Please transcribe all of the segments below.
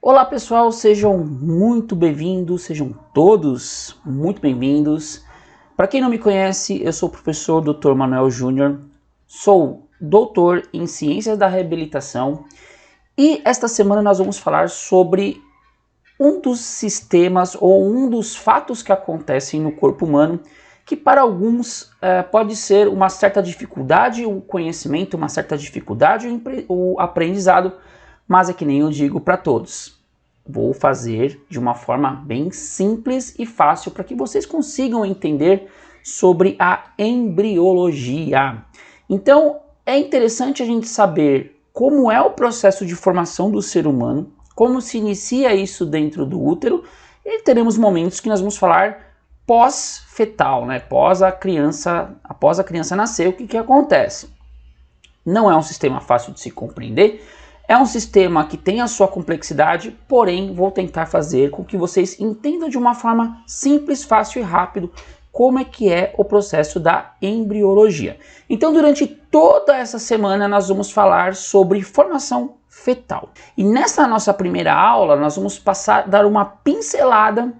Olá pessoal, sejam muito bem-vindos, sejam todos muito bem-vindos. Para quem não me conhece, eu sou o professor Dr. Manuel Júnior, sou doutor em Ciências da Reabilitação e esta semana nós vamos falar sobre um dos sistemas ou um dos fatos que acontecem no corpo humano que para alguns pode ser uma certa dificuldade o conhecimento, uma certa dificuldade o aprendizado, mas é que nem eu digo para todos. Vou fazer de uma forma bem simples e fácil para que vocês consigam entender sobre a embriologia. Então, é interessante a gente saber como é o processo de formação do ser humano, como se inicia isso dentro do útero, e teremos momentos que nós vamos falar pós-fetal, né? Após a criança nascer, o que acontece? Não é um sistema fácil de se compreender, é um sistema que tem a sua complexidade, porém vou tentar fazer com que vocês entendam de uma forma simples, fácil e rápido como é que é o processo da embriologia. Então, durante toda essa semana nós vamos falar sobre formação fetal. E nessa nossa primeira aula nós vamos dar uma pincelada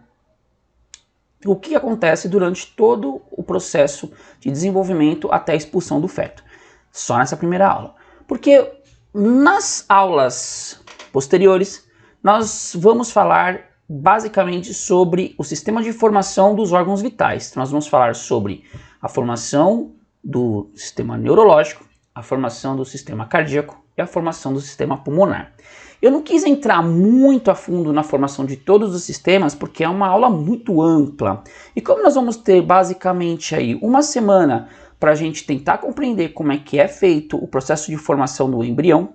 do que acontece durante todo o processo de desenvolvimento até a expulsão do feto. Só nessa primeira aula. Porque nas aulas posteriores, nós vamos falar basicamente sobre o sistema de formação dos órgãos vitais. Então, nós vamos falar sobre a formação do sistema neurológico, a formação do sistema cardíaco e a formação do sistema pulmonar. Eu não quis entrar muito a fundo na formação de todos os sistemas, porque é uma aula muito ampla. E como nós vamos ter basicamente aí uma semana para a gente tentar compreender como é que é feito o processo de formação do embrião,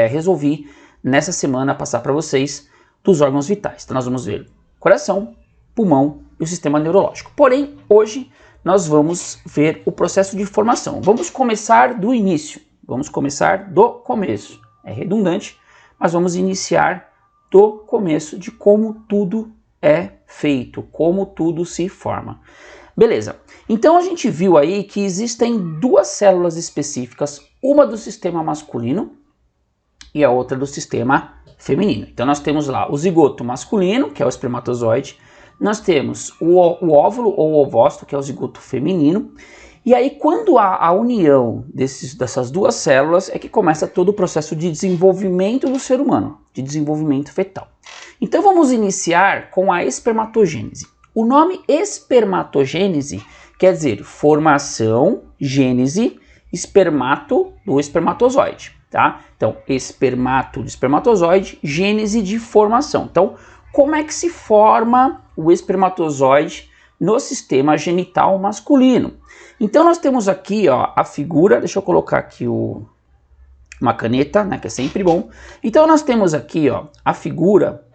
resolvi nessa semana passar para vocês dos órgãos vitais. Então nós vamos ver coração, pulmão e o sistema neurológico. Porém, hoje nós vamos ver o processo de formação. Vamos começar do início, vamos começar do começo. É redundante, mas vamos iniciar do começo de como tudo é feito, como tudo se forma. Beleza, então a gente viu aí que existem duas células específicas, uma do sistema masculino e a outra do sistema feminino. Então nós temos lá o zigoto masculino, que é o espermatozoide, nós temos o óvulo ou ovócito, que é o zigoto feminino, e aí quando há a união dessas duas células é que começa todo o processo de desenvolvimento do ser humano, de desenvolvimento fetal. Então vamos iniciar com a espermatogênese. O nome espermatogênese quer dizer formação, gênese, espermato do espermatozoide, tá? Então, espermato de espermatozoide, gênese de formação. Então, como é que se forma o espermatozoide no sistema genital masculino? Então, nós temos aqui, ó, a figura, deixa eu colocar aqui uma caneta, né, que é sempre bom. Então, nós temos aqui, ó, a figura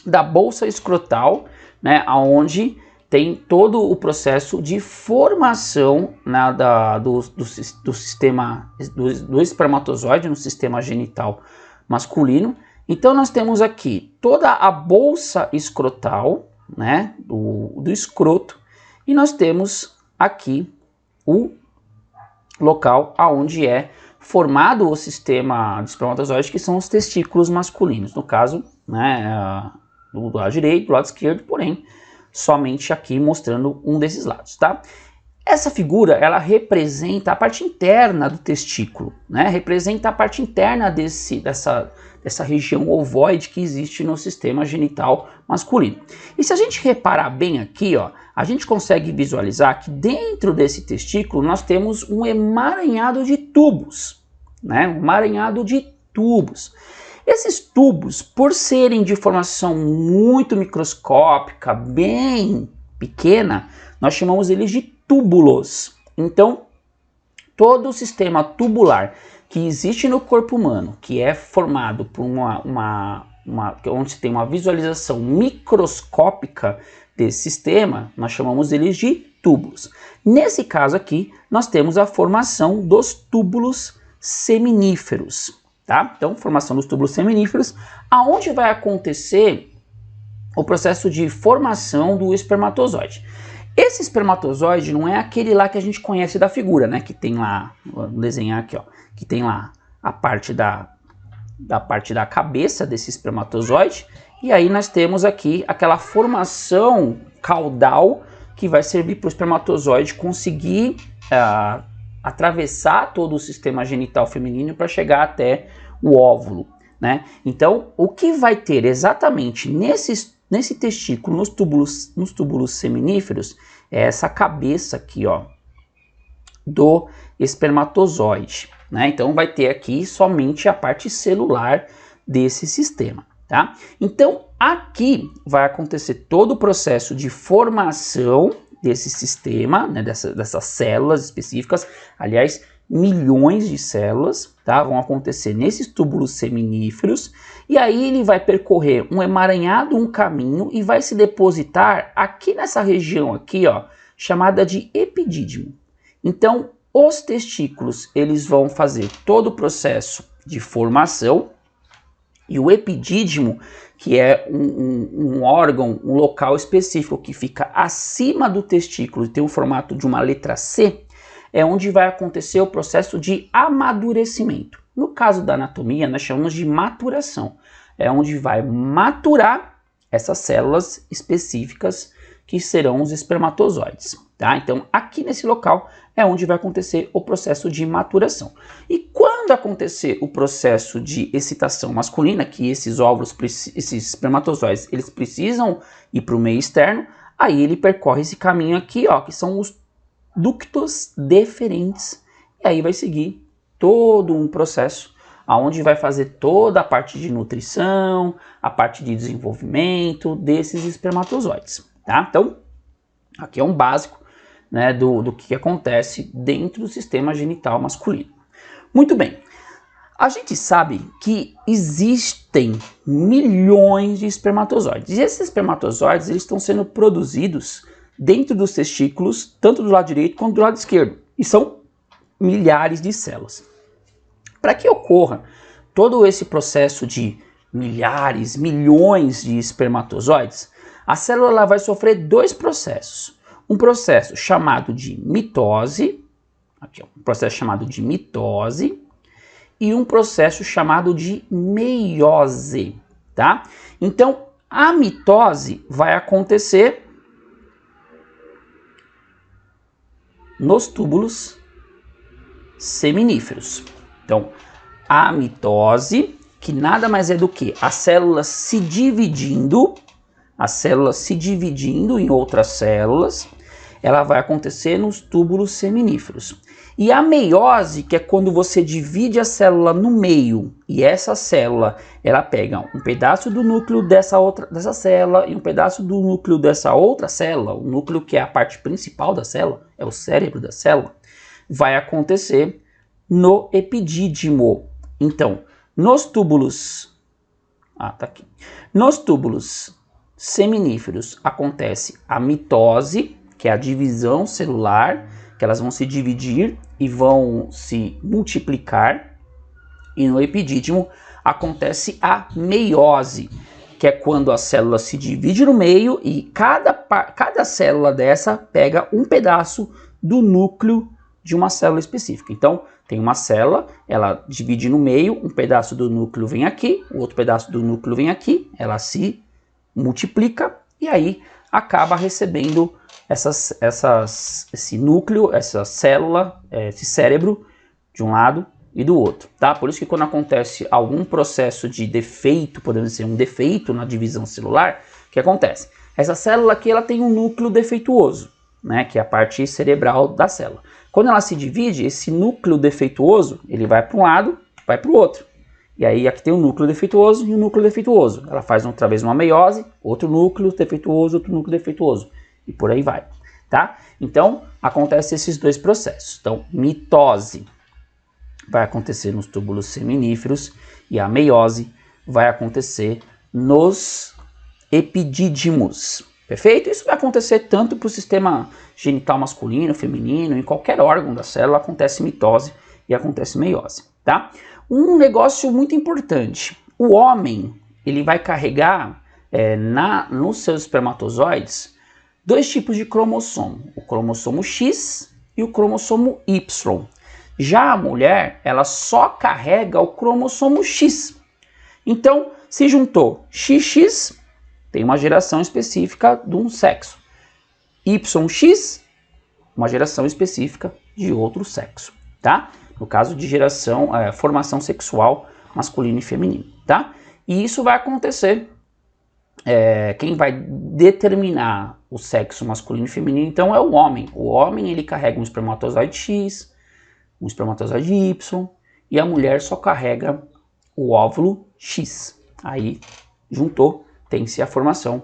da bolsa escrotal, né, onde tem todo o processo de formação, né, do sistema do espermatozoide no sistema genital masculino. Então nós temos aqui toda a bolsa escrotal, né, do escroto, e nós temos aqui o local aonde é formado o sistema do espermatozoide, que são os testículos masculinos, no caso, né, do lado direito, do lado esquerdo, porém, somente aqui mostrando um desses lados, tá? Essa figura, ela representa a parte interna do testículo, né? Representa a parte interna dessa região ovoide que existe no sistema genital masculino. E se a gente reparar bem aqui, ó, a gente consegue visualizar que dentro desse testículo nós temos um emaranhado de tubos, né? Um emaranhado de tubos. Esses tubos, por serem de formação muito microscópica, bem pequena, nós chamamos eles de túbulos. Então, todo o sistema tubular que existe no corpo humano, que é formado por onde se tem uma visualização microscópica desse sistema, nós chamamos eles de túbulos. Nesse caso aqui, nós temos a formação dos túbulos seminíferos. Tá? Então, formação dos túbulos seminíferos, aonde vai acontecer o processo de formação do espermatozoide. Esse espermatozoide não é aquele lá que a gente conhece da figura, né? Que tem lá, vou desenhar aqui, ó, que tem lá a parte da parte da cabeça desse espermatozoide, e aí nós temos aqui aquela formação caudal que vai servir para o espermatozoide conseguir atravessar todo o sistema genital feminino para chegar até o óvulo, né? Então, o que vai ter exatamente nesse testículo, nos túbulos seminíferos, é essa cabeça aqui, ó, do espermatozoide, né? Então, vai ter aqui somente a parte celular desse sistema, tá? Então, aqui vai acontecer todo o processo de formação desse sistema, né, dessas células específicas, aliás, milhões de células, tá, vão acontecer nesses túbulos seminíferos, e aí ele vai percorrer um emaranhado, um caminho, e vai se depositar aqui nessa região aqui, ó, chamada de epidídimo. Então, os testículos, eles vão fazer todo o processo de formação, e o epidídimo, que é um órgão, um local específico que fica acima do testículo e tem o formato de uma letra C, é onde vai acontecer o processo de amadurecimento. No caso da anatomia, nós chamamos de maturação. É onde vai maturar essas células específicas que serão os espermatozoides, tá? Então, aqui nesse local é onde vai acontecer o processo de maturação. E quando acontecer o processo de excitação masculina, que esses óvulos, esses espermatozoides, eles precisam ir para o meio externo, aí ele percorre esse caminho aqui, ó, que são os ductos deferentes, e aí vai seguir todo um processo onde vai fazer toda a parte de nutrição, a parte de desenvolvimento desses espermatozoides, tá? Então, aqui é um básico, né, do que acontece dentro do sistema genital masculino. Muito bem, a gente sabe que existem milhões de espermatozoides, e esses espermatozoides eles estão sendo produzidos dentro dos testículos, tanto do lado direito quanto do lado esquerdo, e são milhares de células. Para que ocorra todo esse processo de milhares, milhões de espermatozoides, a célula vai sofrer dois processos. Um processo chamado de mitose, aqui, um processo chamado de mitose, e um processo chamado de meiose, tá? Então, a mitose vai acontecer nos túbulos seminíferos. Então, a mitose, que nada mais é do que a célula se dividindo em outras células, ela vai acontecer nos túbulos seminíferos. E a meiose, que é quando você divide a célula no meio, e essa célula, ela pega um pedaço do núcleo dessa célula e um pedaço do núcleo dessa outra célula, o núcleo que é a parte principal da célula, é o cérebro da célula, vai acontecer no epidídimo. Então, nos túbulos seminíferos acontece a mitose, que é a divisão celular, que elas vão se dividir e vão se multiplicar. E no epidídimo acontece a meiose, que é quando a célula se divide no meio e cada célula dessa pega um pedaço do núcleo de uma célula específica. Então, tem uma célula, ela divide no meio, um pedaço do núcleo vem aqui, o outro pedaço do núcleo vem aqui, ela se multiplica e aí acaba recebendo esse núcleo, essa célula, esse cérebro de um lado e do outro, tá? Por isso que quando acontece algum processo de defeito, podemos dizer um defeito na divisão celular, o que acontece? Essa célula aqui ela tem um núcleo defeituoso, né? Que é a parte cerebral da célula. Quando ela se divide, esse núcleo defeituoso, ele vai para um lado, vai para o outro. E aí aqui tem um núcleo defeituoso e um núcleo defeituoso. Ela faz outra vez uma meiose, outro núcleo defeituoso, outro núcleo defeituoso. E por aí vai, tá? Então, acontecem esses dois processos. Então, mitose vai acontecer nos túbulos seminíferos e a meiose vai acontecer nos epidídimos. Perfeito? Isso vai acontecer tanto para o sistema genital masculino, feminino, em qualquer órgão da célula acontece mitose e acontece meiose, tá? Um negócio muito importante, o homem, ele vai carregar nos seus espermatozoides dois tipos de cromossomo, o cromossomo X e o cromossomo Y. Já a mulher, ela só carrega o cromossomo X, Então, se juntou XX, tem uma geração específica de um sexo. YX, uma geração específica de outro sexo, tá? No caso de formação sexual masculino e feminino, tá? E isso vai acontecer, quem vai determinar o sexo masculino e feminino, então, é o homem. O homem, ele carrega um espermatozoide X, um espermatozoide Y, e a mulher só carrega o óvulo X. Aí, juntou, tem-se a formação.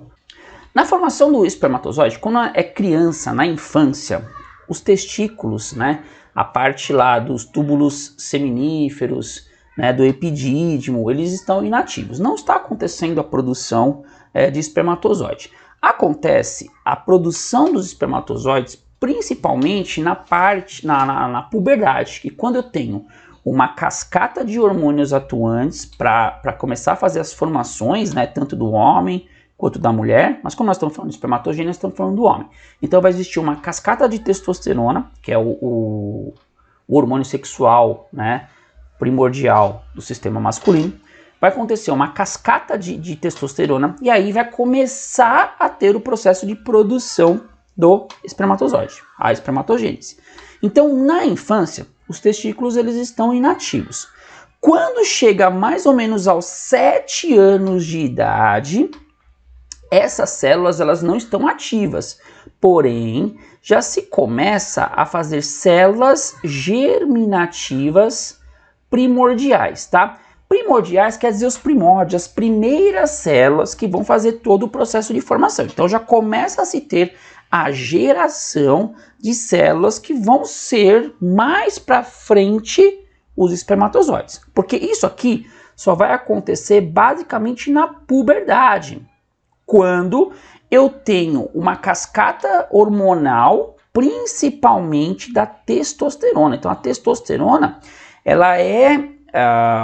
Na formação do espermatozoide, quando é criança, na infância, os testículos, né, a parte lá dos túbulos seminíferos, né, do epidídimo, eles estão inativos. Não está acontecendo a produção de espermatozoide. Acontece a produção dos espermatozoides principalmente na puberdade, que quando eu tenho uma cascata de hormônios atuantes para começar a fazer as formações, né, tanto do homem quanto da mulher, mas como nós estamos falando de espermatogênese, nós estamos falando do homem. Então vai existir uma cascata de testosterona, que é o hormônio sexual, né, primordial do sistema masculino. Vai acontecer uma cascata de testosterona e aí vai começar a ter o processo de produção do espermatozoide, a espermatogênese. Então, na infância, os testículos eles estão inativos. Quando chega mais ou menos aos 7 anos de idade, essas células elas não estão ativas, porém já se começa a fazer células germinativas primordiais, tá? Primordiais quer dizer os primórdios, as primeiras células que vão fazer todo o processo de formação. Então já começa a se ter a geração de células que vão ser mais para frente os espermatozoides. Porque isso aqui só vai acontecer basicamente na puberdade, quando eu tenho uma cascata hormonal, principalmente da testosterona. Então a testosterona ela é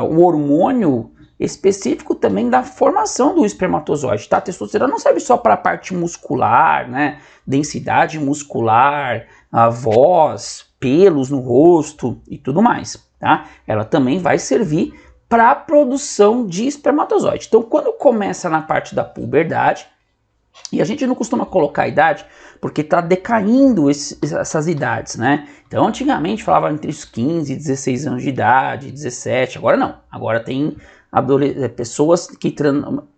o hormônio específico também da formação do espermatozoide, tá? A testosterona não serve só para a parte muscular, né? Densidade muscular, a voz, pelos no rosto e tudo mais, tá? Ela também vai servir para a produção de espermatozoide. Então, quando começa na parte da puberdade, e a gente não costuma colocar a idade porque está decaindo essas idades, né? Então, antigamente falava entre os 15 e 16 anos de idade, 17, agora não. Agora tem pessoas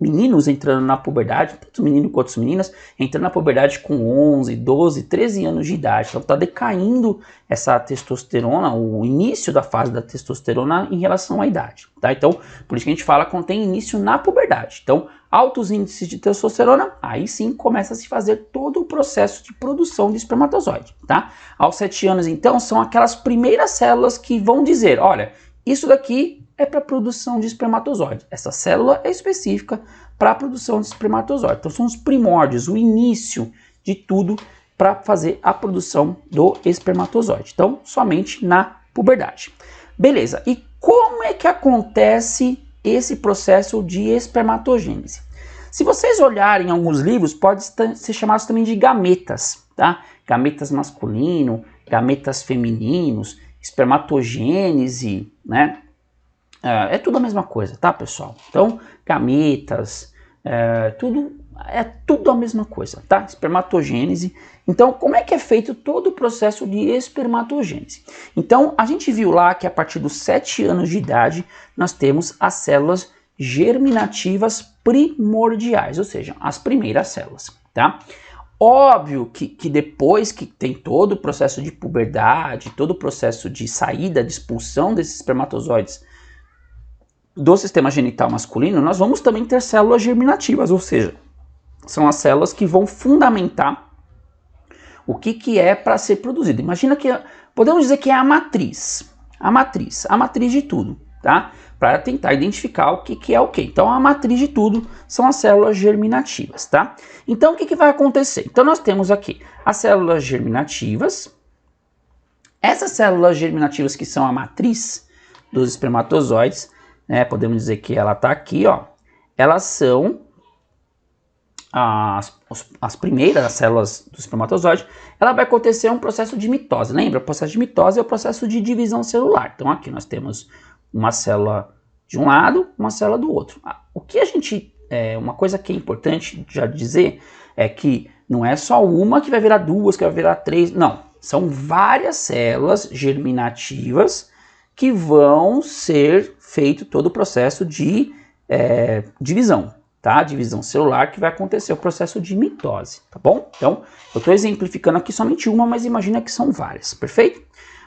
meninos entrando na puberdade, tanto menino quanto as meninas, entrando na puberdade com 11, 12, 13 anos de idade. Então está decaindo essa testosterona, o início da fase da testosterona em relação à idade, tá? Então, por isso que a gente fala quando tem início na puberdade. Então, altos índices de testosterona, aí sim começa a se fazer todo o processo de produção de espermatozoide, tá? Aos 7 anos, então, são aquelas primeiras células que vão dizer, olha, isso daqui é para a produção de espermatozoide. Essa célula é específica para a produção de espermatozoide. Então são os primórdios, o início de tudo para fazer a produção do espermatozoide. Então, somente na puberdade. Beleza, e como é que acontece esse processo de espermatogênese? Se vocês olharem alguns livros, pode ser chamado também de gametas, tá? Gametas masculino, gametas femininos, espermatogênese, né? É tudo a mesma coisa, tá, pessoal? Então, gametas, tudo a mesma coisa, tá? Espermatogênese. Então, como é que é feito todo o processo de espermatogênese? Então, a gente viu lá que a partir dos 7 anos de idade, nós temos as células germinativas primordiais, ou seja, as primeiras células, tá? Óbvio que depois que tem todo o processo de puberdade, todo o processo de saída, de expulsão desses espermatozoides do sistema genital masculino, nós vamos também ter células germinativas, ou seja, são as células que vão fundamentar o que é para ser produzido. Imagina que, podemos dizer que é a matriz de tudo, tá? Para tentar identificar o que é o que. Então, a matriz de tudo são as células germinativas, tá? Então, o que vai acontecer? Então, nós temos aqui as células germinativas. Essas células germinativas que são a matriz dos espermatozoides, né, podemos dizer que ela está aqui, ó. Elas são as primeiras células do espermatozoide. Ela vai acontecer um processo de mitose. Lembra? O processo de mitose é o processo de divisão celular. Então aqui nós temos uma célula de um lado, uma célula do outro. O que a gente, uma coisa que é importante já dizer é que não é só uma que vai virar duas, que vai virar três, não. São várias células germinativas que vão ser feito todo o processo de divisão, tá? Divisão celular, que vai acontecer o processo de mitose, tá bom? Então, eu estou exemplificando aqui somente uma, mas imagina que são várias, perfeito?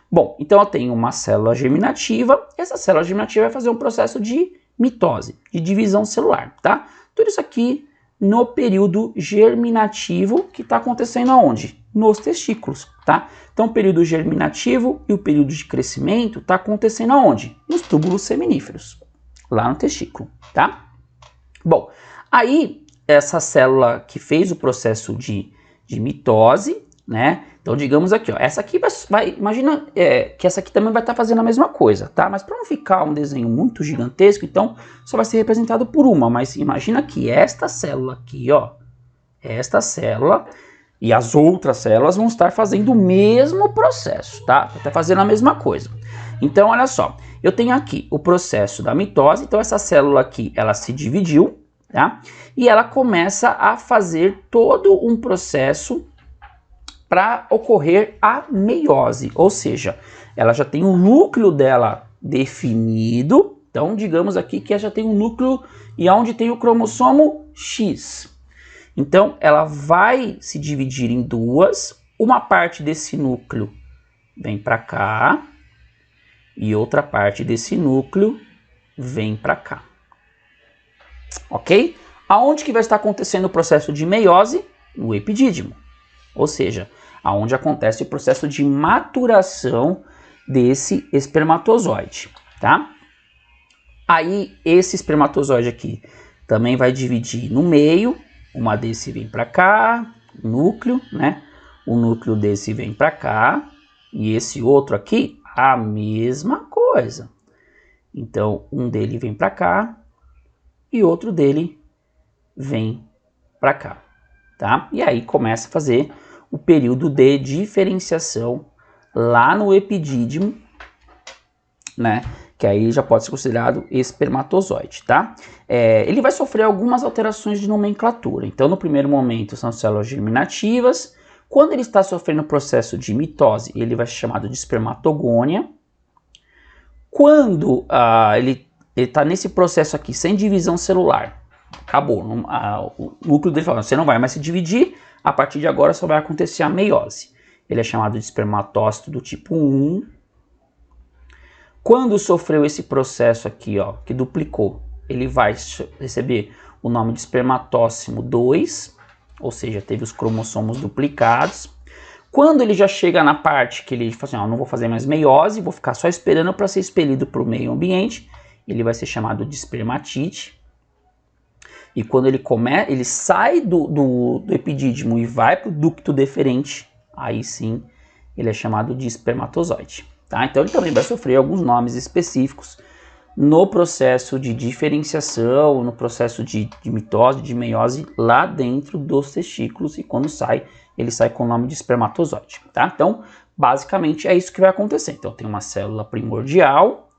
Bom, então eu tenho uma célula germinativa, essa célula germinativa vai fazer um processo de mitose, de divisão celular, tá? Tudo isso aqui no período germinativo que está acontecendo aonde? Nos testículos, tá? Então o período germinativo e o período de crescimento está acontecendo aonde? Nos túbulos seminíferos, lá no testículo, tá? Bom, aí essa célula que fez o processo de mitose, né? Então, digamos aqui, ó, essa aqui imagina que essa aqui também vai estar fazendo a mesma coisa, tá? Mas para não ficar um desenho muito gigantesco, então só vai ser representado por uma. Mas imagina que esta célula aqui, ó, esta célula e as outras células vão estar fazendo o mesmo processo, tá? Vai estar fazendo a mesma coisa. Então, olha só, eu tenho aqui o processo da mitose. Então, essa célula aqui, ela se dividiu, tá? E ela começa a fazer todo um processo para ocorrer a meiose, ou seja, ela já tem o núcleo dela definido. Então, digamos aqui que ela já tem um núcleo e onde tem o cromossomo X. Então, ela vai se dividir em duas. Uma parte desse núcleo vem para cá e outra parte desse núcleo vem para cá. Ok? Aonde que vai estar acontecendo o processo de meiose? No epidídimo. Ou seja, aonde acontece o processo de maturação desse espermatozoide, tá? Aí esse espermatozoide aqui também vai dividir no meio, uma desse vem para cá, núcleo, né? O núcleo desse vem para cá e esse outro aqui a mesma coisa. Então um dele vem para cá e outro dele vem para cá, tá? E aí começa a fazer o período de diferenciação lá no epidídimo, né? Que aí já pode ser considerado espermatozoide, tá? Ele vai sofrer algumas alterações de nomenclatura. Então, no primeiro momento, são células germinativas. Quando ele está sofrendo o processo de mitose, ele vai ser chamado de espermatogônia. Quando ele está nesse processo aqui, sem divisão celular, acabou. O núcleo dele fala, você não vai mais se dividir, a partir de agora só vai acontecer a meiose. Ele é chamado de espermatócito do tipo 1. Quando sofreu esse processo aqui, ó, que duplicou, ele vai receber o nome de espermatócimo 2, ou seja, teve os cromossomos duplicados. Quando ele já chega na parte que ele fala assim, ó, não vou fazer mais meiose, vou ficar só esperando para ser expelido para o meio ambiente, ele vai ser chamado de espermatite. E quando ele sai do epidídimo e vai para o ducto deferente, aí sim ele é chamado de espermatozoide. Tá? Então ele também vai sofrer alguns nomes específicos no processo de diferenciação, no processo de mitose, de meiose, lá dentro dos testículos. E quando sai, ele sai com o nome de espermatozoide. Tá? Então, basicamente é isso que vai acontecer. Então tem uma célula primordial,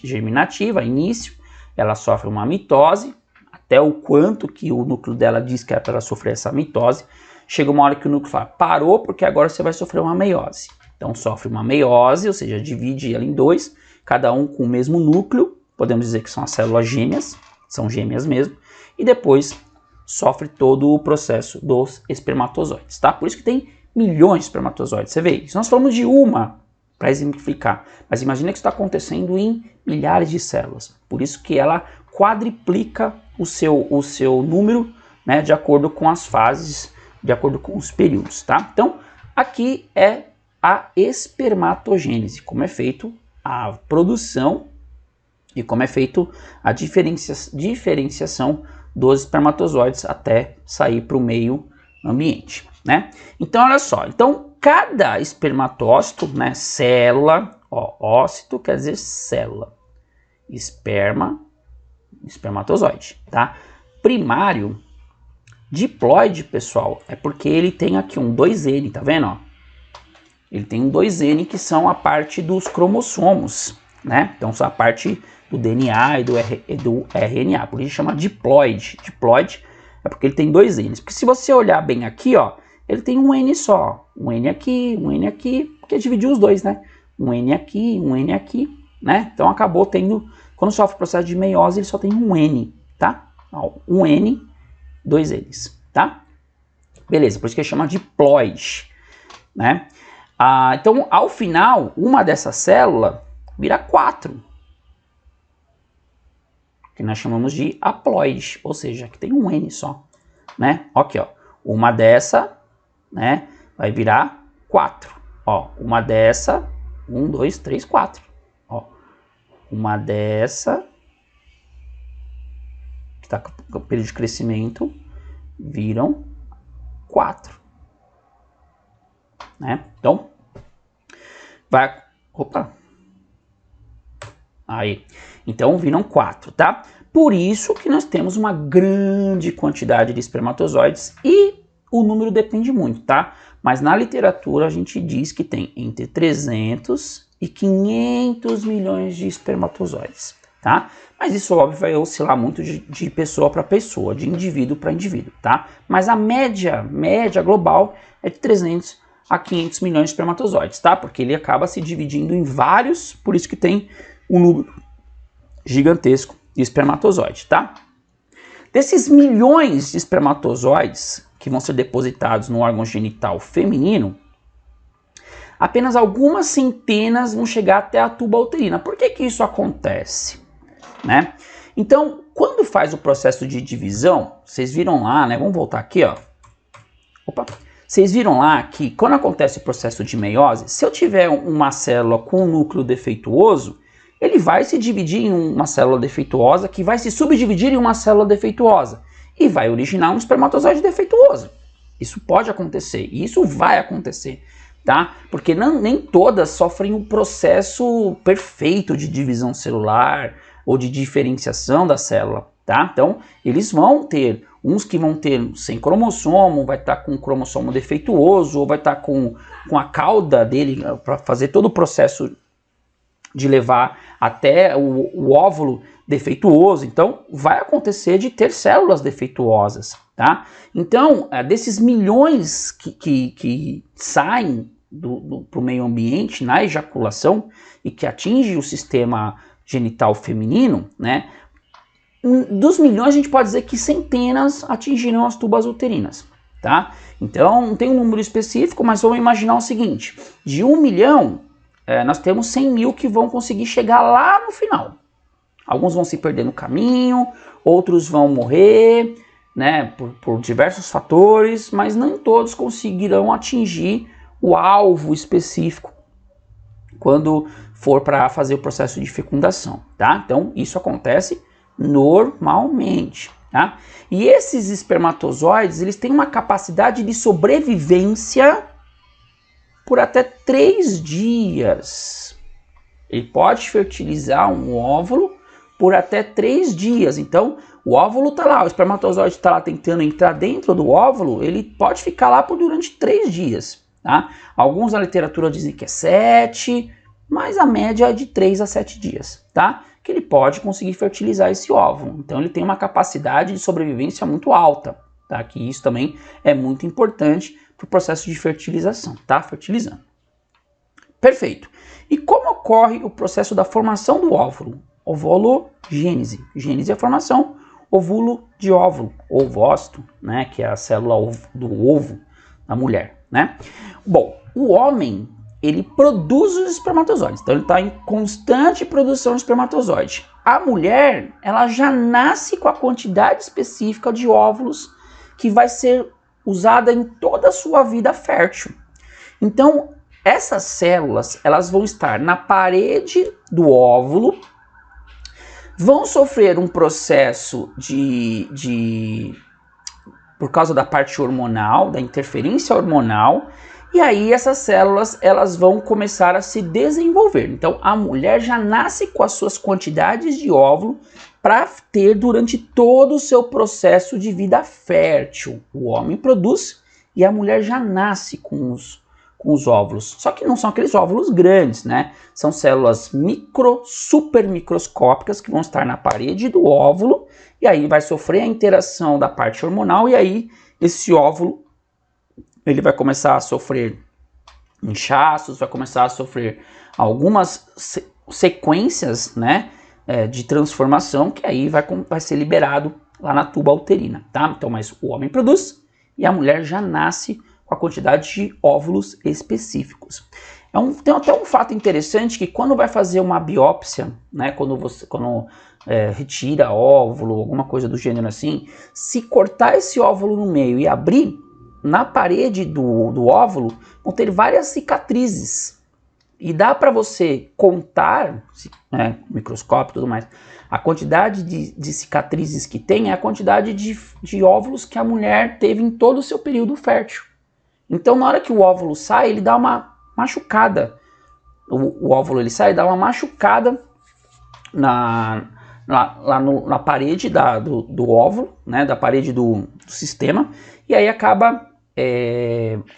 germinativa, início, ela sofre uma mitose, até o quanto que o núcleo dela diz que é para ela sofrer essa mitose. Chega uma hora que o núcleo fala, parou porque agora você vai sofrer uma meiose. Então sofre uma meiose, ou seja, divide ela em dois, cada um com o mesmo núcleo, podemos dizer que são as células gêmeas, são gêmeas mesmo, e depois sofre todo o processo dos espermatozoides, tá? Por isso que tem milhões de espermatozoides, você vê, isso nós falamos de uma para exemplificar, mas imagina que isso está acontecendo em milhares de células, por isso que ela quadriplica o seu número, né, de acordo com as fases, de acordo com os períodos, tá? Então, aqui é a espermatogênese, como é feito a produção e como é feito a diferenciação dos espermatozoides até sair para o meio ambiente, né? Então, olha só, então cada espermatócito, né, célula, ó, ócito quer dizer célula, espermatozoide, tá? Primário, diploide, pessoal, é porque ele tem aqui um 2N, tá vendo, ó? Ele tem um 2N que são a parte dos cromossomos, né? Então, a parte do DNA e do RNA, por isso chama diploide. Diploide é porque ele tem dois N's, porque se você olhar bem aqui, ó, ele tem um N só, um N aqui, porque dividiu os dois, né? Um N aqui, né? Então acabou tendo, quando sofre o processo de meiose, ele só tem um N, tá? Ó, um N, dois N's, tá? Beleza, por isso que ele chama diploide, né? Então, ao final, uma dessas células vira 4, que nós chamamos de haploide, ou seja, que tem um N só, né? Aqui, ó, uma dessa, né, vai virar 4, ó, uma dessa, 1, 2, 3, 4, ó, uma dessa, que está com o período de crescimento, viram 4, né? Então, vai, opa, aí, então viram 4, tá? Por isso que nós temos uma grande quantidade de espermatozoides e o número depende muito, tá? Mas na literatura a gente diz que tem entre 300 e 500 milhões de espermatozoides, tá? Mas isso, óbvio, vai oscilar muito de pessoa para pessoa, de indivíduo para indivíduo, tá? Mas a média global é de 300 a 500 milhões de espermatozoides, tá? Porque ele acaba se dividindo em vários, por isso que tem um número gigantesco de espermatozoides, tá? Desses milhões de espermatozoides que vão ser depositados no órgão genital feminino, apenas algumas centenas vão chegar até a tuba uterina. Por que que isso acontece? Né? Então, quando faz o processo de divisão, vocês viram lá, né? Vamos voltar aqui, ó. Opa. Vocês viram lá que quando acontece o processo de meiose, se eu tiver uma célula com um núcleo defeituoso, ele vai se dividir em uma célula defeituosa que vai se subdividir em uma célula defeituosa e vai originar um espermatozoide defeituoso. Isso pode acontecer, e isso vai acontecer, tá? Porque nem todas sofrem um processo perfeito de divisão celular ou de diferenciação da célula, tá? Então, eles vão ter, uns que vão ter sem cromossomo, vai estar com um cromossomo defeituoso, ou vai estar com a cauda dele para fazer todo o processo de levar até o óvulo defeituoso. Então, vai acontecer de ter células defeituosas, tá? Então, desses milhões que saem para o meio ambiente na ejaculação e que atinge o sistema genital feminino, né? Dos milhões, a gente pode dizer que centenas atingirão as tubas uterinas, tá? Então, não tem um número específico, mas vamos imaginar o seguinte: de 1 milhão, nós temos 100 mil que vão conseguir chegar lá no final. Alguns vão se perder no caminho, outros vão morrer, né, por diversos fatores, mas nem todos conseguirão atingir o alvo específico quando for para fazer o processo de fecundação, tá? Então, isso acontece normalmente, tá? E esses espermatozoides, eles têm uma capacidade de sobrevivência por até 3 dias. Ele pode fertilizar um óvulo por até 3 dias. Então, o óvulo está lá, o espermatozoide está lá tentando entrar dentro do óvulo, ele pode ficar lá durante 3 dias. Tá? Alguns na literatura dizem que é 7, mas a média é de 3 a 7 dias, tá? Que ele pode conseguir fertilizar esse óvulo. Então, ele tem uma capacidade de sobrevivência muito alta, tá? Que isso também é muito importante para o processo de fertilização, tá? Fertilizando. Perfeito. E como ocorre o processo da formação do óvulo? Ovulogênese. Gênese é a formação, óvulo de óvulo, ovócito, né? Que é a célula do ovo da mulher, né? Bom, o homem, ele produz os espermatozoides, então ele está em constante produção de espermatozoide. A mulher, ela já nasce com a quantidade específica de óvulos que vai ser usada em toda a sua vida fértil. Então, essas células, elas vão estar na parede do óvulo, vão sofrer um processo por causa da parte hormonal, da interferência hormonal, e aí essas células, elas vão começar a se desenvolver. Então, a mulher já nasce com as suas quantidades de óvulo para ter durante todo o seu processo de vida fértil. O homem produz e a mulher já nasce com com os óvulos. Só que não são aqueles óvulos grandes, né? São células super microscópicas que vão estar na parede do óvulo e aí vai sofrer a interação da parte hormonal e aí esse óvulo ele vai começar a sofrer inchaços, vai começar a sofrer algumas sequências, né, de transformação que aí vai ser liberado lá na tuba uterina, tá? Então, mas o homem produz e a mulher já nasce com a quantidade de óvulos específicos. Tem até um fato interessante que quando vai fazer uma biópsia, né, quando retira óvulo, alguma coisa do gênero assim, se cortar esse óvulo no meio e abrir, na parede do óvulo vão ter várias cicatrizes. E dá para você contar, né, microscópio e tudo mais, a quantidade de cicatrizes que tem é a quantidade de óvulos que a mulher teve em todo o seu período fértil. Então, na hora que o óvulo sai, ele dá uma machucada. O óvulo ele sai e dá uma machucada na parede do óvulo, né, da parede do sistema, e aí acaba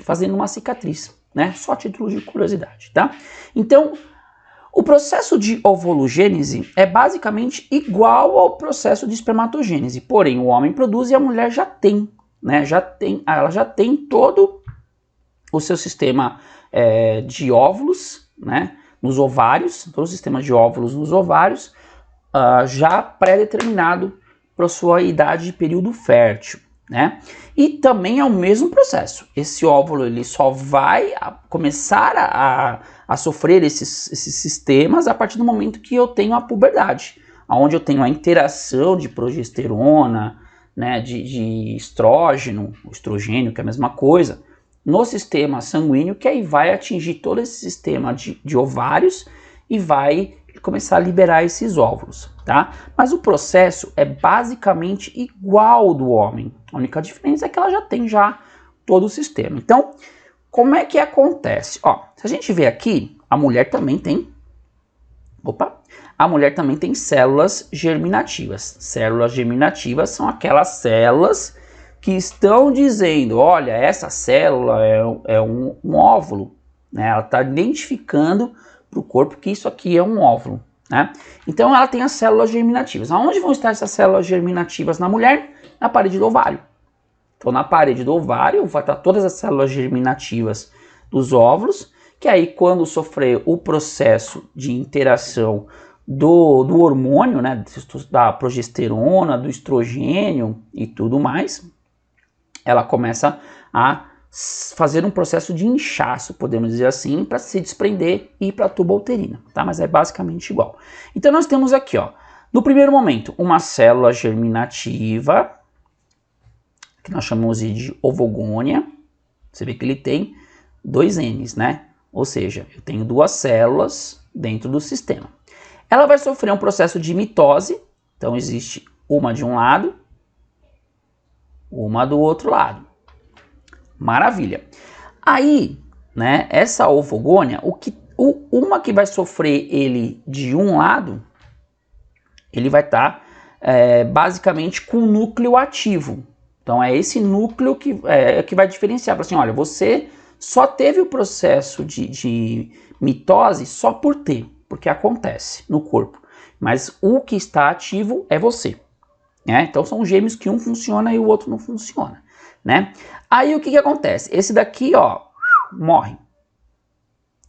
fazendo uma cicatriz, né? Só a título de curiosidade, tá? Então, o processo de ovulogênese é basicamente igual ao processo de espermatogênese, porém o homem produz e a mulher já tem, né? Ela já tem todo o seu sistema de óvulos, né? Nos ovários, todo o sistema de óvulos nos ovários, já pré-determinado para sua idade de período fértil, né? E também é o mesmo processo. Esse óvulo ele só vai começar a sofrer esses sistemas a partir do momento que eu tenho a puberdade, onde eu tenho a interação de progesterona, né, de estrógeno, estrogênio, que é a mesma coisa, no sistema sanguíneo, que aí vai atingir todo esse sistema de ovários e vai começar a liberar esses óvulos, tá? Mas o processo é basicamente igual ao do homem. A única diferença é que ela já tem todo o sistema. Então, como é que acontece? Ó, se a gente ver aqui, a mulher também tem células germinativas. Células germinativas são aquelas células que estão dizendo, olha, essa célula é um óvulo, né? Ela está identificando para o corpo que isso aqui é um óvulo, né? Então ela tem as células germinativas. Aonde vão estar essas células germinativas na mulher? Na parede do ovário. Então na parede do ovário vai estar todas as células germinativas dos óvulos, que aí quando sofrer o processo de interação do hormônio, né, da progesterona, do estrogênio e tudo mais, ela começa a fazer um processo de inchaço, podemos dizer assim, para se desprender e ir para a tuba uterina, tá? Mas é basicamente igual. Então nós temos aqui, ó, no primeiro momento, uma célula germinativa, que nós chamamos de ovogônia. Você vê que ele tem 2 N's, né? Ou seja, eu tenho 2 células dentro do sistema. Ela vai sofrer um processo de mitose, então existe uma de um lado, uma do outro lado. Maravilha. Aí, né, essa ovogônia, uma que vai sofrer ele de um lado, ele vai estar basicamente com o núcleo ativo. Então é esse núcleo que vai diferenciar. Assim, olha, você só teve o processo de mitose só por ter, porque acontece no corpo. Mas o que está ativo é você. Né? Então são gêmeos que um funciona e o outro não funciona. Né? Aí o que acontece? Esse daqui, ó, morre.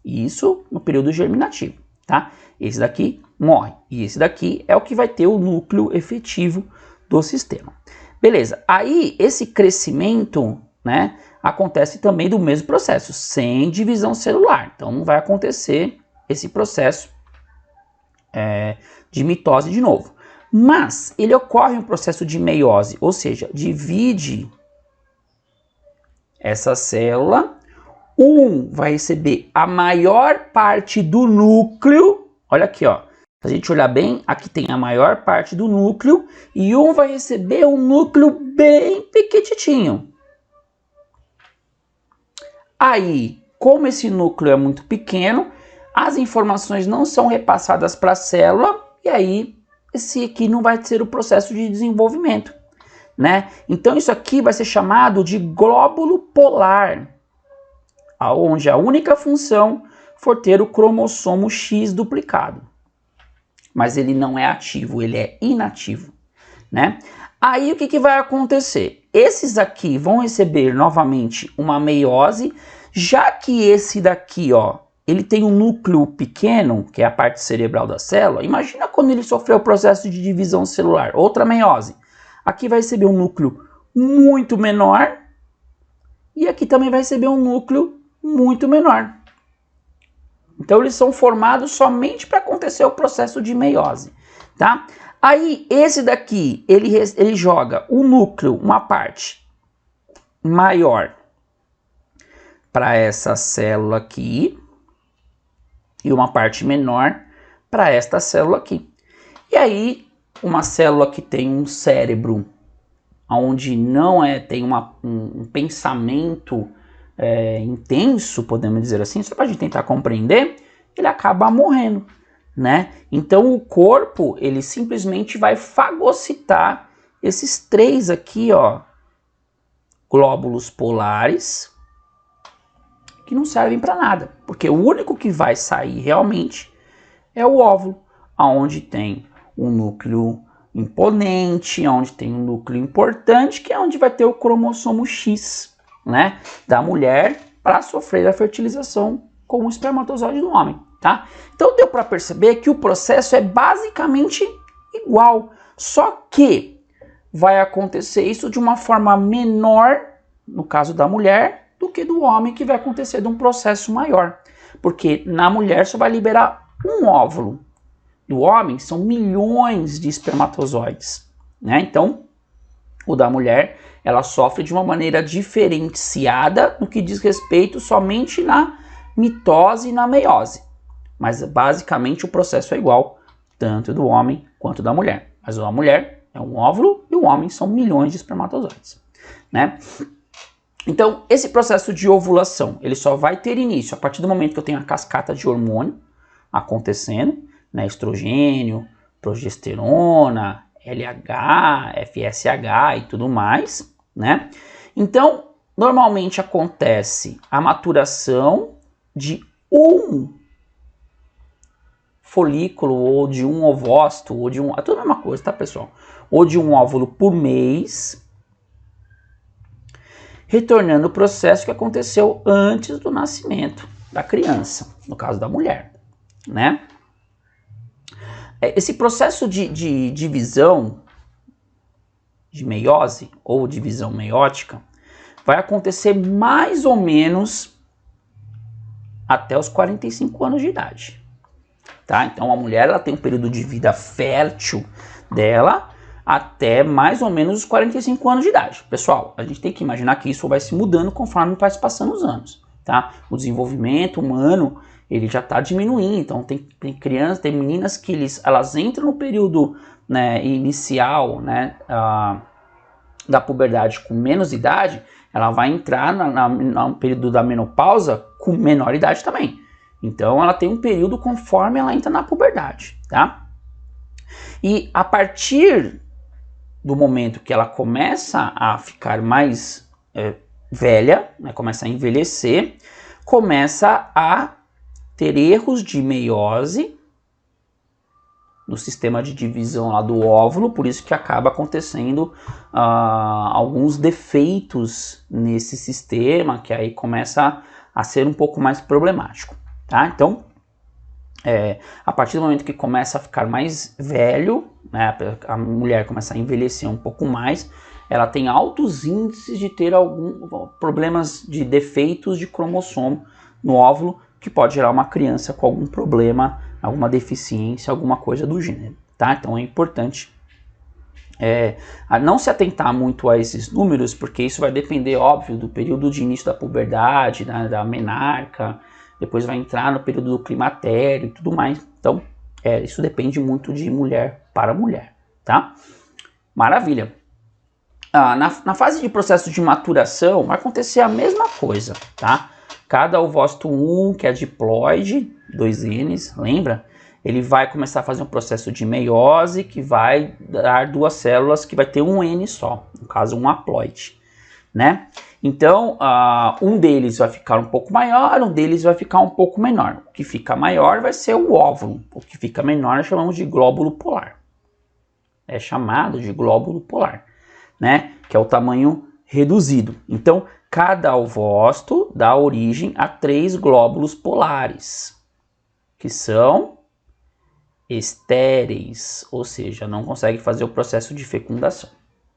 Isso no período germinativo, tá? Esse daqui morre. E esse daqui é o que vai ter o núcleo efetivo do sistema. Beleza. Aí esse crescimento, né, acontece também do mesmo processo, sem divisão celular. Então não vai acontecer esse processo de mitose de novo. Mas ele ocorre um processo de meiose, ou seja, divide essa célula, vai receber a maior parte do núcleo, olha aqui, ó, se a gente olhar bem, aqui tem a maior parte do núcleo, e um vai receber um núcleo bem pequititinho. Aí, como esse núcleo é muito pequeno, as informações não são repassadas para a célula, e aí esse aqui não vai ser o processo de desenvolvimento. Né? Então isso aqui vai ser chamado de glóbulo polar. onde a única função for ter o cromossomo X duplicado. Mas ele não é ativo, ele é inativo, né? Aí o que vai acontecer? Esses aqui vão receber novamente uma meiose, já que esse daqui, ó, ele tem um núcleo pequeno, que é a parte cerebral da célula. Imagina quando ele sofreu o processo de divisão celular, outra meiose. Aqui vai receber um núcleo muito menor e aqui também vai receber um núcleo muito menor. Então eles são formados somente para acontecer o processo de meiose, tá? Aí esse daqui, ele joga o núcleo, uma parte maior para essa célula aqui e uma parte menor para esta célula aqui. E aí uma célula que tem um cérebro onde não tem um pensamento intenso, podemos dizer assim, só para a gente tentar compreender, ele acaba morrendo, né? Então o corpo, ele simplesmente vai fagocitar esses três aqui, ó, glóbulos polares, que não servem para nada, porque o único que vai sair realmente é o óvulo, aonde tem um núcleo imponente, onde tem um núcleo importante, que é onde vai ter o cromossomo X, né, da mulher para sofrer a fertilização com o espermatozoide do homem, tá? Então deu para perceber que o processo é basicamente igual, só que vai acontecer isso de uma forma menor, no caso da mulher, do que do homem, que vai acontecer de um processo maior, porque na mulher só vai liberar um óvulo. Do homem são milhões de espermatozoides, né? Então, o da mulher, ela sofre de uma maneira diferenciada no que diz respeito somente na mitose e na meiose. Mas basicamente o processo é igual, tanto do homem quanto da mulher. Mas a mulher é um óvulo e o homem são milhões de espermatozoides, né? Então, esse processo de ovulação, ele só vai ter início a partir do momento que eu tenho a cascata de hormônio acontecendo, né, estrogênio, progesterona, LH, FSH e tudo mais, né? Então, normalmente acontece a maturação de um folículo ou de um ovócito ou de um, é tudo a mesma coisa, tá, pessoal? Ou de um óvulo por mês, retornando o processo que aconteceu antes do nascimento da criança, no caso da mulher, né? Esse processo de divisão, de meiose ou divisão meiótica, vai acontecer mais ou menos até os 45 anos de idade, tá? Então a mulher, ela tem um período de vida fértil dela até mais ou menos os 45 anos de idade. Pessoal, a gente tem que imaginar que isso vai se mudando conforme vai se passando os anos, tá? O desenvolvimento humano, ele já está diminuindo, então tem crianças, tem meninas que elas entram no período, né, inicial, né, da puberdade com menos idade, ela vai entrar no período da menopausa com menor idade também. Então ela tem um período conforme ela entra na puberdade, tá? E a partir do momento que ela começa a ficar mais velha, né, começa a envelhecer, começa a ter erros de meiose no sistema de divisão lá do óvulo, por isso que acaba acontecendo alguns defeitos nesse sistema, que aí começa a ser um pouco mais problemático, tá? Então, a partir do momento que começa a ficar mais velho, né, a mulher começa a envelhecer um pouco mais, ela tem altos índices de ter alguns problemas de defeitos de cromossomo no óvulo, que pode gerar uma criança com algum problema, alguma deficiência, alguma coisa do gênero, tá? Então é importante não se atentar muito a esses números, porque isso vai depender, óbvio, do período de início da puberdade, da menarca, depois vai entrar no período do climatério e tudo mais. Então, isso depende muito de mulher para mulher, tá? Maravilha. Na fase de processo de maturação, vai acontecer a mesma coisa, tá? Cada ovócito 1, que é diploide, 2 Ns, lembra? Ele vai começar a fazer um processo de meiose, que vai dar 2 células, que vai ter um N só, no caso um haploide, né? Então, um deles vai ficar um pouco maior, um deles vai ficar um pouco menor. O que fica maior vai ser o óvulo, o que fica menor nós chamamos de glóbulo polar. É chamado de glóbulo polar, né? Que é o tamanho reduzido. Então, cada ovócito dá origem a 3 glóbulos polares, que são estéreis, ou seja, não conseguem fazer o processo de fecundação,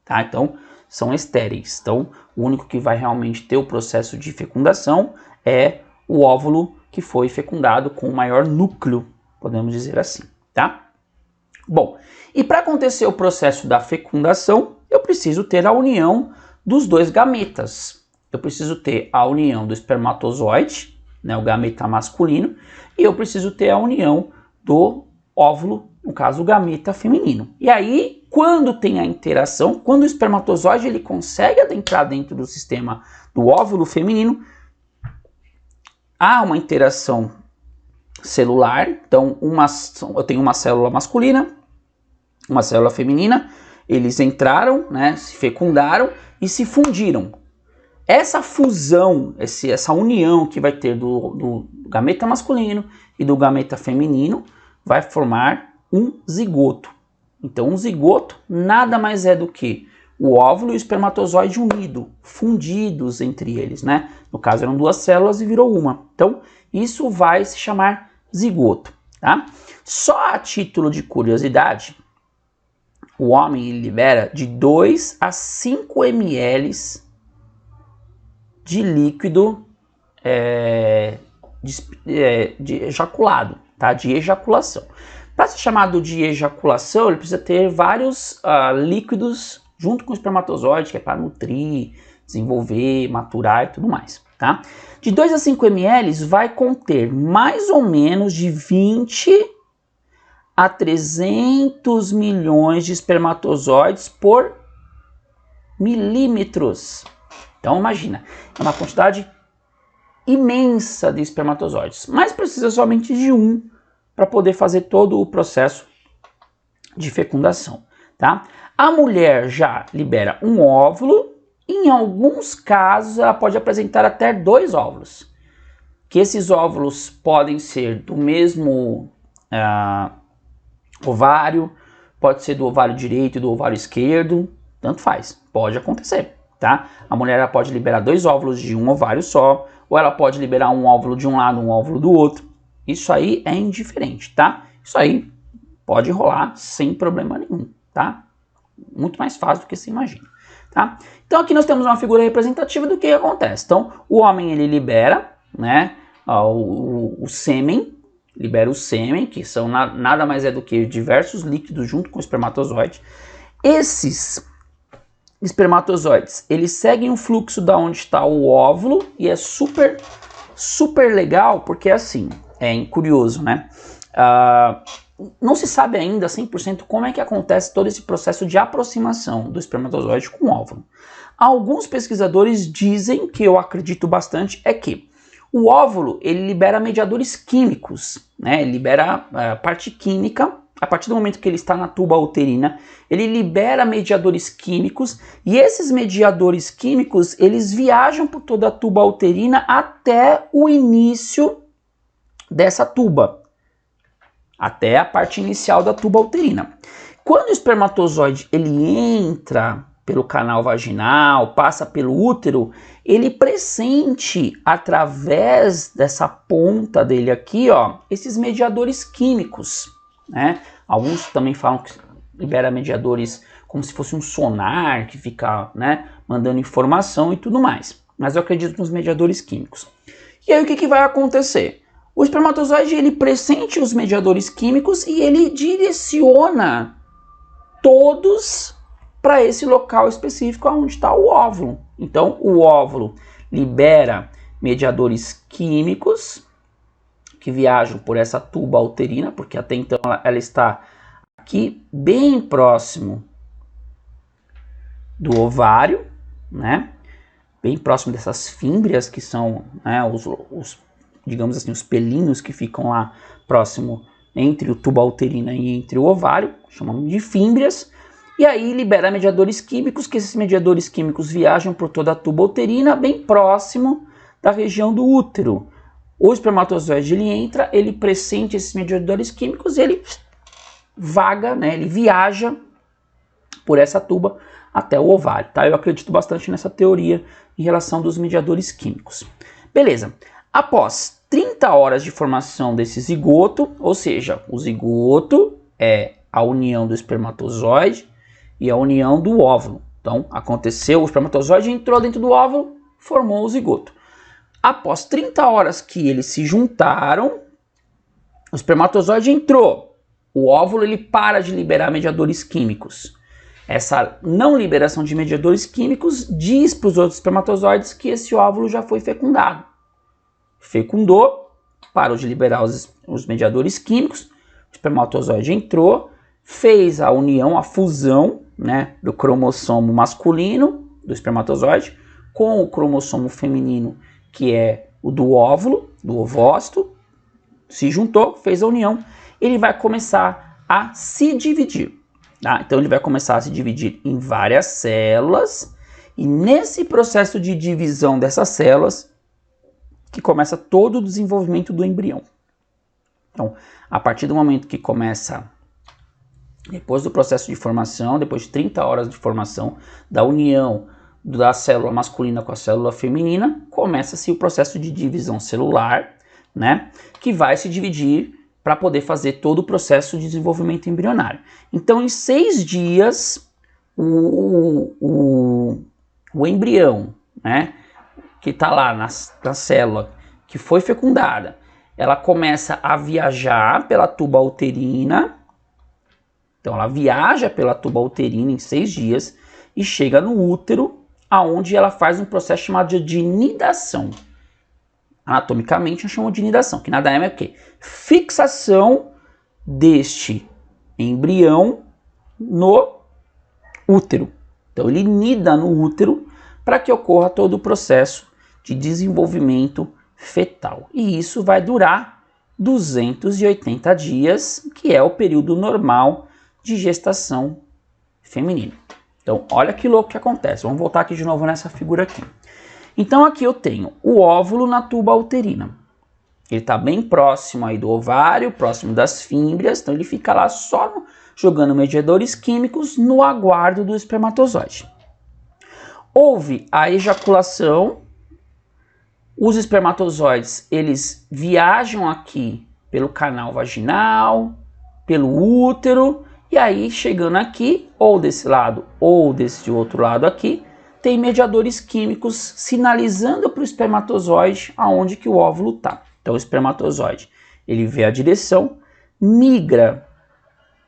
tá? Então, são estéreis. Então, o único que vai realmente ter o processo de fecundação é o óvulo que foi fecundado com o maior núcleo, podemos dizer assim, tá? Bom, e para acontecer o processo da fecundação, eu preciso ter a união dos 2 gametas. Eu preciso ter a união do espermatozoide, né, o gameta masculino, e eu preciso ter a união do óvulo, no caso o gameta feminino. E aí, quando tem a interação, quando o espermatozoide ele consegue adentrar dentro do sistema do óvulo feminino, há uma interação celular. Então, eu tenho uma célula masculina, uma célula feminina, eles entraram, né, se fecundaram e se fundiram. Essa fusão, essa união que vai ter do gameta masculino e do gameta feminino vai formar um zigoto. Então, um zigoto nada mais é do que o óvulo e o espermatozoide unido, fundidos entre eles, né? No caso, eram 2 células e virou uma. Então, isso vai se chamar zigoto, tá? Só a título de curiosidade, o homem libera de 2 a 5 ml de líquido de ejaculado, tá? De ejaculação. Para ser chamado de ejaculação, ele precisa ter vários líquidos junto com o espermatozoide, que é para nutrir, desenvolver, maturar e tudo mais, tá? De 2 a 5 ml vai conter mais ou menos de 20 a 300 milhões de espermatozoides por milímetros. Então imagina, é uma quantidade imensa de espermatozoides, mas precisa somente de um para poder fazer todo o processo de fecundação, tá? A mulher já libera um óvulo, e em alguns casos ela pode apresentar até 2 óvulos, que esses óvulos podem ser do mesmo ovário, pode ser do ovário direito e do ovário esquerdo, tanto faz, pode acontecer, tá? A mulher ela pode liberar 2 óvulos de um ovário só, ou ela pode liberar um óvulo de um lado, um óvulo do outro. Isso aí é indiferente, tá? Isso aí pode rolar sem problema nenhum, tá? Muito mais fácil do que se imagina, tá? Então aqui nós temos uma figura representativa do que acontece. Então o homem ele libera, né, o sêmen, libera o sêmen, que são nada mais é do que diversos líquidos junto com o espermatozoide. Esses espermatozoides, eles seguem o fluxo da onde está o óvulo e é super legal porque assim, é curioso, né? Não se sabe ainda 100% como é que acontece todo esse processo de aproximação do espermatozoide com o óvulo. Alguns pesquisadores dizem, que eu acredito bastante, é que o óvulo ele libera mediadores químicos, né? Ele libera parte química. A partir do momento que ele está na tuba uterina, ele libera mediadores químicos e esses mediadores químicos eles viajam por toda a tuba uterina até o início dessa tuba, até a parte inicial da tuba uterina. Quando o espermatozoide ele entra pelo canal vaginal, passa pelo útero, ele pressente através dessa ponta dele aqui, ó, esses mediadores químicos, né? Alguns também falam que libera mediadores como se fosse um sonar que fica, né, mandando informação e tudo mais. Mas eu acredito nos mediadores químicos. E aí o que vai acontecer? O espermatozoide ele pressente os mediadores químicos e ele direciona todos para esse local específico onde está o óvulo. Então o óvulo libera mediadores químicos que viajam por essa tuba uterina, porque até então ela está aqui bem próximo do ovário, né? Bem próximo dessas fímbrias que são, né, digamos assim, os pelinhos que ficam lá próximo entre o tuba uterina e entre o ovário, chamamos de fímbrias. E aí libera mediadores químicos, que esses mediadores químicos viajam por toda a tuba uterina, bem próximo da região do útero. O espermatozoide ele entra, ele pressente esses mediadores químicos, ele vaga, né, ele viaja por essa tuba até o ovário, tá? Eu acredito bastante nessa teoria em relação dos mediadores químicos. Beleza. Após 30 horas de formação desse zigoto, ou seja, o zigoto é a união do espermatozoide e a união do óvulo. Então, aconteceu, o espermatozoide entrou dentro do óvulo, formou o zigoto. Após 30 horas que eles se juntaram, o espermatozoide entrou. O óvulo ele para de liberar mediadores químicos. Essa não liberação de mediadores químicos diz para os outros espermatozoides que esse óvulo já foi fecundado. Fecundou, parou de liberar os mediadores químicos, o espermatozoide entrou, fez a união, a fusão, né, do cromossomo masculino do espermatozoide com o cromossomo feminino, que é o do óvulo, do ovócito, se juntou, fez a união, ele vai começar a se dividir. Tá? Então ele vai começar a se dividir em várias células, e nesse processo de divisão dessas células que começa todo o desenvolvimento do embrião. Então, a partir do momento que começa, depois do processo de formação, depois de 30 horas de formação, da união da célula masculina com a célula feminina, começa-se o processo de divisão celular, né, que vai se dividir para poder fazer todo o processo de desenvolvimento embrionário. Então, em 6 dias, o embrião, né, que está lá na célula que foi fecundada, ela começa a viajar pela tuba uterina. Então ela viaja pela tuba uterina em 6 dias e chega no útero, aonde ela faz um processo chamado de nidação. Anatomicamente, eu chamo de nidação, que nada é o quê? Fixação deste embrião no útero. Então ele nida no útero para que ocorra todo o processo de desenvolvimento fetal. E isso vai durar 280 dias, que é o período normal de gestação feminina. Então, olha que louco que acontece. Vamos voltar aqui de novo nessa figura aqui. Então, aqui eu tenho o óvulo na tuba uterina. Ele está bem próximo aí do ovário, próximo das fímbrias, então ele fica lá só jogando mediadores químicos no aguardo do espermatozoide. Houve a ejaculação, os espermatozoides eles viajam aqui pelo canal vaginal, pelo útero, e aí chegando aqui, ou desse lado ou desse outro lado aqui, tem mediadores químicos sinalizando para o espermatozoide aonde que o óvulo está. Então o espermatozoide ele vê a direção, migra,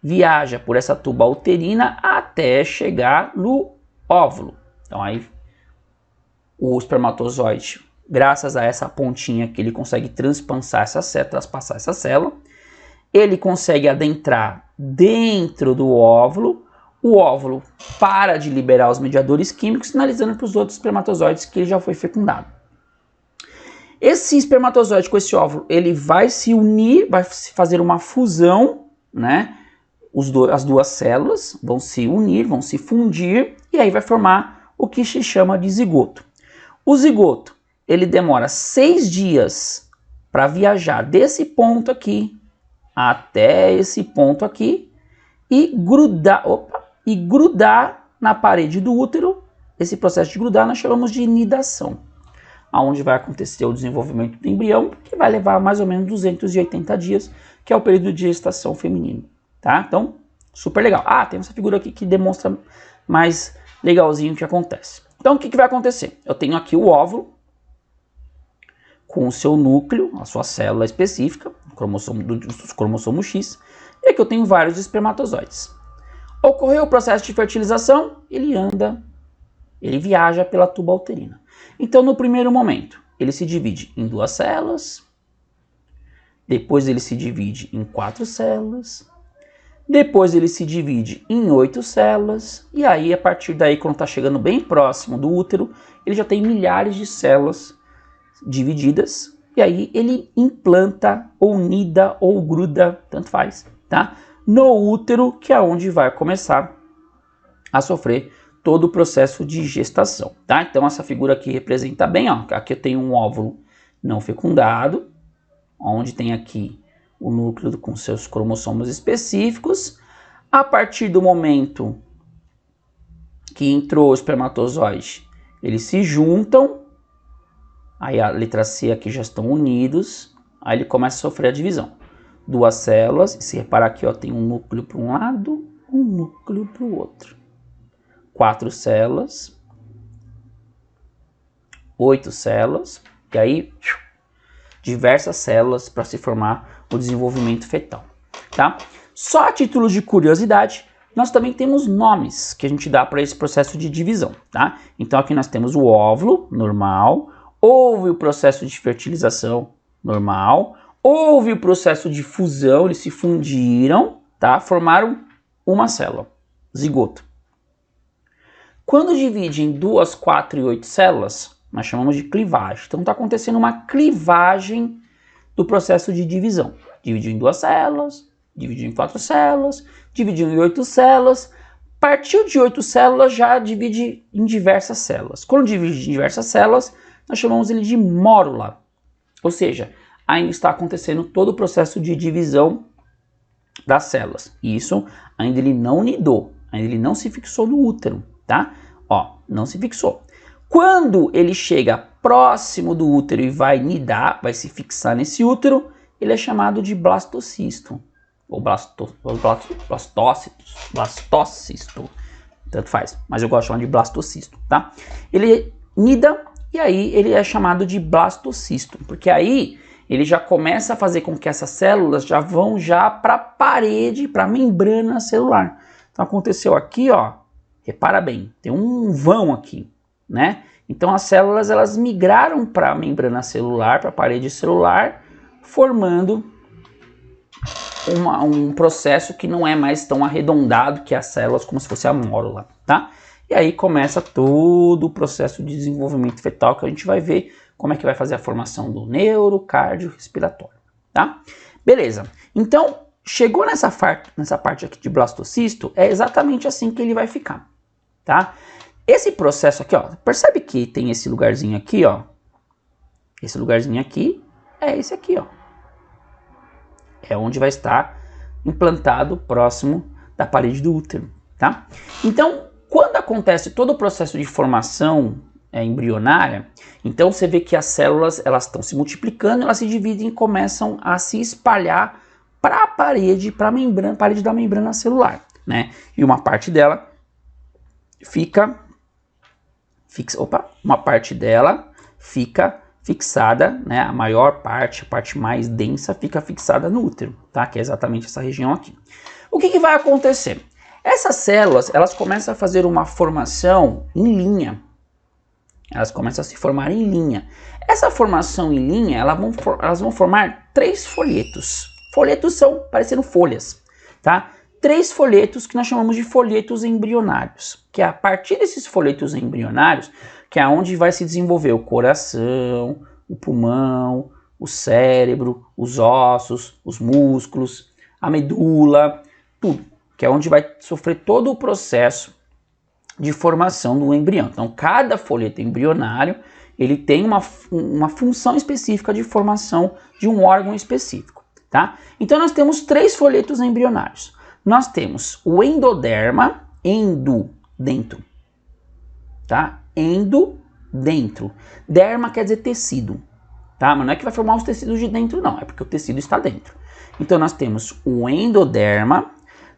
viaja por essa tuba uterina até chegar no óvulo. Então aí o espermatozoide, graças a essa pontinha que ele consegue transpassar essa célula, ele consegue adentrar dentro do óvulo, o óvulo para de liberar os mediadores químicos, sinalizando para os outros espermatozoides que ele já foi fecundado. Esse espermatozoide com esse óvulo, ele vai se unir, vai fazer uma fusão, né? As duas células vão se unir, vão se fundir, e aí vai formar o que se chama de zigoto. O zigoto, ele demora 6 dias para viajar desse ponto aqui até esse ponto aqui e grudar na parede do útero. Esse processo de grudar nós chamamos de nidação, onde vai acontecer o desenvolvimento do embrião, que vai levar mais ou menos 280 dias, que é o período de gestação feminino, tá? Então, super legal. Ah, tem essa figura aqui que demonstra mais legalzinho o que acontece. Então, o que vai acontecer? Eu tenho aqui o óvulo, com o seu núcleo, a sua célula específica, o cromossomo X, e aqui eu tenho vários espermatozoides. Ocorreu o processo de fertilização, ele viaja pela tuba uterina. Então, no primeiro momento, ele se divide em 2 células, depois ele se divide em 4 células, depois ele se divide em 8 células, e aí, a partir daí, quando está chegando bem próximo do útero, ele já tem milhares de células divididas, e aí ele implanta, ou nida, ou gruda, tanto faz, tá? No útero, que é onde vai começar a sofrer todo o processo de gestação, tá? Então essa figura aqui representa bem, ó, aqui eu tenho um óvulo não fecundado, onde tem aqui o núcleo com seus cromossomos específicos. A partir do momento que entrou o espermatozoide, eles se juntam, aí a letra C aqui já estão unidos, aí ele começa a sofrer a divisão. Duas células, e se reparar aqui, ó, tem um núcleo para um lado, um núcleo para o outro. 4 células, 8 células, e aí diversas células para se formar o desenvolvimento fetal, tá? Só a título de curiosidade, nós também temos nomes que a gente dá para esse processo de divisão, tá? Então aqui nós temos o óvulo normal, houve o processo de fertilização normal, houve o processo de fusão, eles se fundiram, tá? Formaram uma célula, zigoto. Quando divide em 2, 4 e 8 células, nós chamamos de clivagem. Então está acontecendo uma clivagem do processo de divisão. Dividiu em 2 células, dividiu em 4 células, dividiu em 8 células. Partiu de 8 células, já divide em diversas células. Quando divide em diversas células, nós chamamos ele de mórula. Ou seja, ainda está acontecendo todo o processo de divisão das células. E isso ainda ele não nidou, ainda ele não se fixou no útero, tá? Ó, não se fixou. Quando ele chega próximo do útero e vai nidar, vai se fixar nesse útero, ele é chamado de blastocisto. Ou blastocisto, tanto faz, mas eu gosto de chamar de blastocisto, tá? Ele nida e aí ele é chamado de blastocisto, porque aí ele já começa a fazer com que essas células já vão já para a parede, para a membrana celular. Então aconteceu aqui, ó, repara bem, tem um vão aqui, né? Então as células elas migraram para a membrana celular, para a parede celular, formando um processo que não é mais tão arredondado que as células, como se fosse a mórula, tá? E aí começa todo o processo de desenvolvimento fetal que a gente vai ver como é que vai fazer a formação do neuro, cardio, respiratório, tá? Beleza, então chegou nessa parte aqui de blastocisto, é exatamente assim que ele vai ficar, tá? Esse processo aqui, ó, percebe que tem esse lugarzinho aqui, ó, esse lugarzinho aqui é esse aqui, ó. É onde vai estar implantado próximo da parede do útero, tá? Então, quando acontece todo o processo de formação embrionária, então você vê que as células elas estão se multiplicando, elas se dividem e começam a se espalhar para a parede, para a membrana, parede da membrana celular, né? E uma parte dela uma parte dela fica fixada, né, a maior parte, a parte mais densa, fica fixada no útero, tá? Que é exatamente essa região aqui. O que vai acontecer? Essas células, elas começam a fazer uma formação em linha. Elas começam a se formar em linha. Essa formação em linha, elas vão formar 3 folhetos. Folhetos são parecendo folhas, tá? 3 folhetos que nós chamamos de folhetos embrionários, que é a partir desses folhetos embrionários que é onde vai se desenvolver o coração, o pulmão, o cérebro, os ossos, os músculos, a medula, tudo, que é onde vai sofrer todo o processo de formação do embrião. Então, cada folheto embrionário, ele tem uma função específica de formação de um órgão específico, tá? Então, nós temos 3 folhetos embrionários. Nós temos o endoderma, dentro, tá? Dentro. Derma quer dizer tecido, tá? Mas não é que vai formar os tecidos de dentro, não. É porque o tecido está dentro. Então, nós temos o endoderma,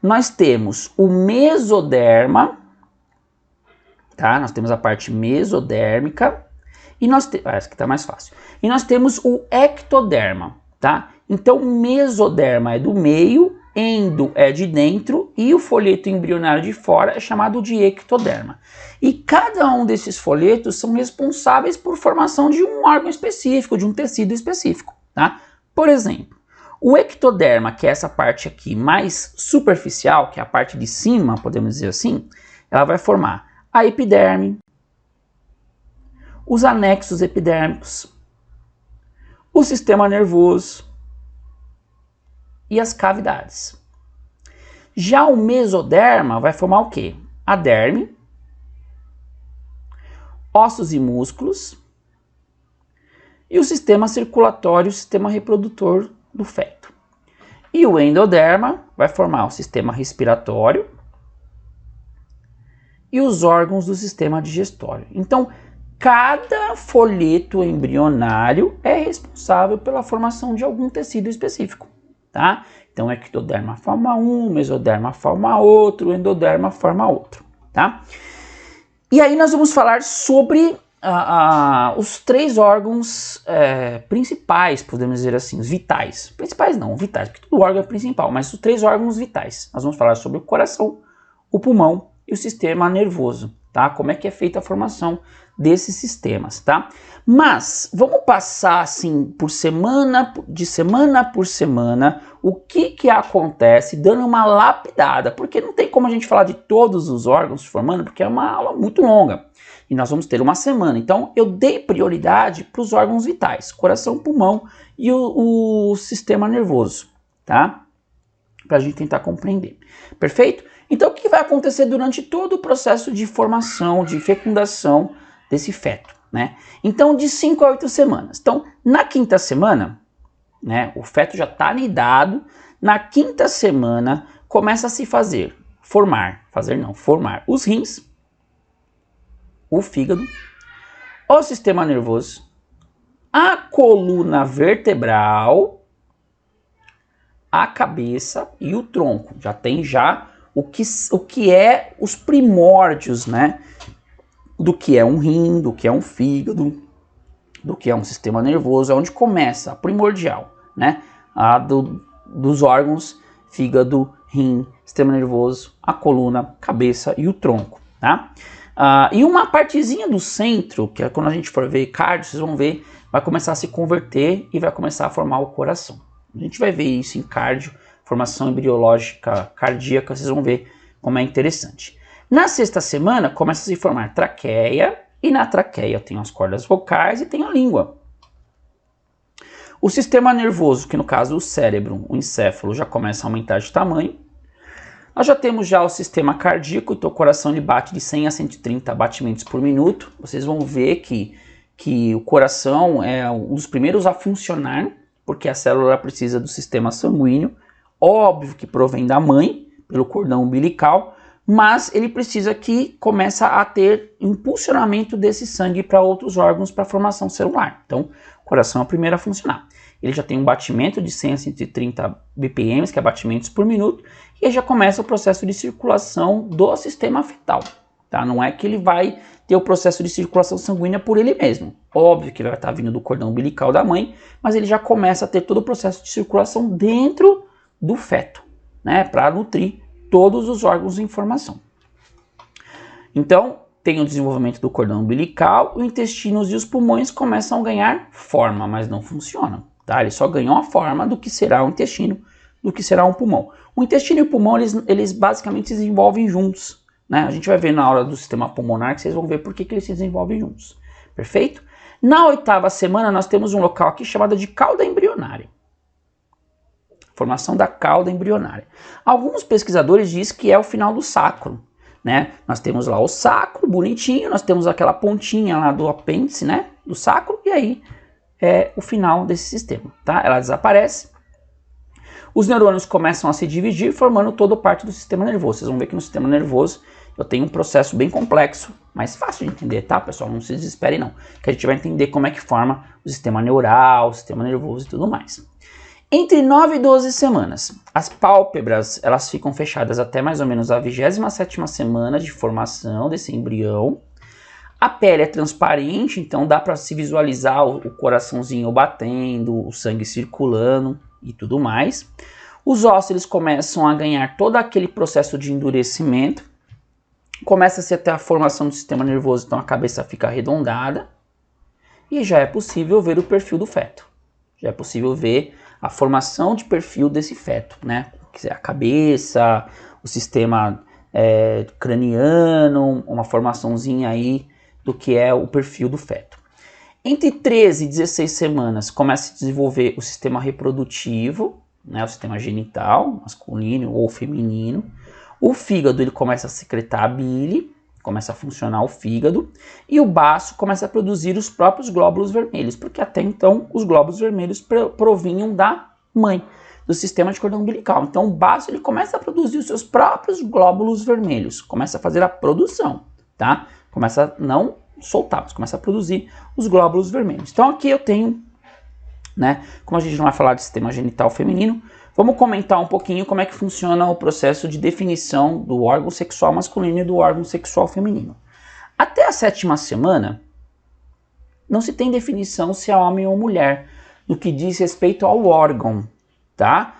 nós temos o mesoderma, tá? Nós temos a parte mesodérmica e nós temos... essa aqui tá mais fácil. E nós temos o ectoderma, tá? Então, mesoderma é do meio, endo é de dentro e o folheto embrionário de fora é chamado de ectoderma. E cada um desses folhetos são responsáveis por formação de um órgão específico, de um tecido específico, tá? Por exemplo, o ectoderma, que é essa parte aqui mais superficial, que é a parte de cima, podemos dizer assim, ela vai formar a epiderme, os anexos epidérmicos, o sistema nervoso e as cavidades. Já o mesoderma vai formar o quê? a derme, ossos e músculos, e o sistema circulatório, o sistema reprodutor do feto. E o endoderma vai formar o sistema respiratório e os órgãos do sistema digestório. Então, cada folheto embrionário é responsável pela formação de algum tecido específico, tá? Então, o ectoderma forma um, o mesoderma forma outro, o endoderma forma outro, tá? E aí nós vamos falar sobre os 3 órgãos principais, podemos dizer assim, os vitais. Principais não, vitais, porque todo órgão é principal, mas os 3 órgãos vitais. Nós vamos falar sobre o coração, o pulmão e o sistema nervoso, tá? Como é que é feita a formação desses sistemas, tá? Mas vamos passar assim por semana por semana o que acontece, dando uma lapidada, porque não tem como a gente falar de todos os órgãos se formando, porque é uma aula muito longa e nós vamos ter uma semana. Então eu dei prioridade para os órgãos vitais, coração, pulmão e o sistema nervoso, tá? Para a gente tentar compreender. Perfeito? Então o que vai acontecer durante todo o processo de formação, de fecundação desse feto, né? Então de 5 a 8 semanas. Então na 5ª semana, né, o feto já está anidado. Na 5ª semana começa a se formar os rins, o fígado, o sistema nervoso, a coluna vertebral, a cabeça e o tronco. Já tem o que é os primórdios, né? Do que é um rim, do que é um fígado, do que é um sistema nervoso, é onde começa a primordial, né? Dos órgãos, fígado, rim, sistema nervoso, a coluna, cabeça e o tronco, tá? E uma partezinha do centro, que é quando a gente for ver cardio, vocês vão ver, vai começar a se converter e vai começar a formar o coração. A gente vai ver isso em cardio, formação embriológica cardíaca, vocês vão ver como é interessante. Na 6ª semana começa a se formar traqueia, e na traqueia tem as cordas vocais e tem a língua. O sistema nervoso, que no caso o cérebro, o encéfalo, já começa a aumentar de tamanho. Nós já temos o sistema cardíaco, então o coração ele bate de 100 a 130 batimentos por minuto. Vocês vão ver que o coração é um dos primeiros a funcionar, porque a célula precisa do sistema sanguíneo, óbvio que provém da mãe, pelo cordão umbilical, mas ele precisa que comece a ter impulsionamento desse sangue para outros órgãos para a formação celular. Então, o coração é o primeiro a funcionar. Ele já tem um batimento de 100 a 130 BPM, que é batimentos por minuto, e aí já começa o processo de circulação do sistema fetal. Tá? Não é que ele vai ter o processo de circulação sanguínea por ele mesmo. Óbvio que ele vai estar vindo do cordão umbilical da mãe, mas ele já começa a ter todo o processo de circulação dentro do feto, né? Para nutrir todos os órgãos em formação. Então, tem o desenvolvimento do cordão umbilical, os intestinos e os pulmões começam a ganhar forma, mas não funcionam. Tá? Eles só ganham a forma do que será o intestino, do que será um pulmão. O intestino e o pulmão, eles basicamente se desenvolvem juntos. Né? A gente vai ver na aula do sistema pulmonar que vocês vão ver por que eles se desenvolvem juntos. Perfeito? Na 8ª semana, nós temos um local aqui chamado de cauda embrionária. Formação da cauda embrionária. Alguns pesquisadores dizem que é o final do sacro. Né? Nós temos lá o sacro, bonitinho, nós temos aquela pontinha lá do apêndice, né? Do sacro, e aí é o final desse sistema. Tá? Ela desaparece. Os neurônios começam a se dividir, formando toda parte do sistema nervoso. Vocês vão ver que no sistema nervoso eu tenho um processo bem complexo, mas fácil de entender, tá, pessoal? Não se desesperem, não. Que a gente vai entender como é que forma o sistema neural, o sistema nervoso e tudo mais. Entre 9 e 12 semanas, as pálpebras elas ficam fechadas até mais ou menos a 27ª semana de formação desse embrião. A pele é transparente, então dá para se visualizar o coraçãozinho batendo, o sangue circulando e tudo mais. Os ossos eles começam a ganhar todo aquele processo de endurecimento. Começa-se até a formação do sistema nervoso, então a cabeça fica arredondada. E já é possível ver o perfil do feto. Já é possível ver a formação de perfil desse feto, né? A cabeça, o sistema craniano, uma formaçãozinha aí do que é o perfil do feto. Entre 13 e 16 semanas começa a se desenvolver o sistema reprodutivo, né? O sistema genital, masculino ou feminino. O fígado ele começa a secretar a bile, começa a funcionar o fígado, e o baço começa a produzir os próprios glóbulos vermelhos, porque até então os glóbulos vermelhos provinham da mãe, do sistema de cordão umbilical. Então o baço ele começa a produzir os seus próprios glóbulos vermelhos, começa a fazer a produção, tá? Começa a não soltar, mas começa a produzir os glóbulos vermelhos. Então aqui eu tenho, né, como a gente não vai falar de sistema genital feminino, vamos comentar um pouquinho como é que funciona o processo de definição do órgão sexual masculino e do órgão sexual feminino. Até a 7ª semana, não se tem definição se é homem ou mulher, no que diz respeito ao órgão, tá?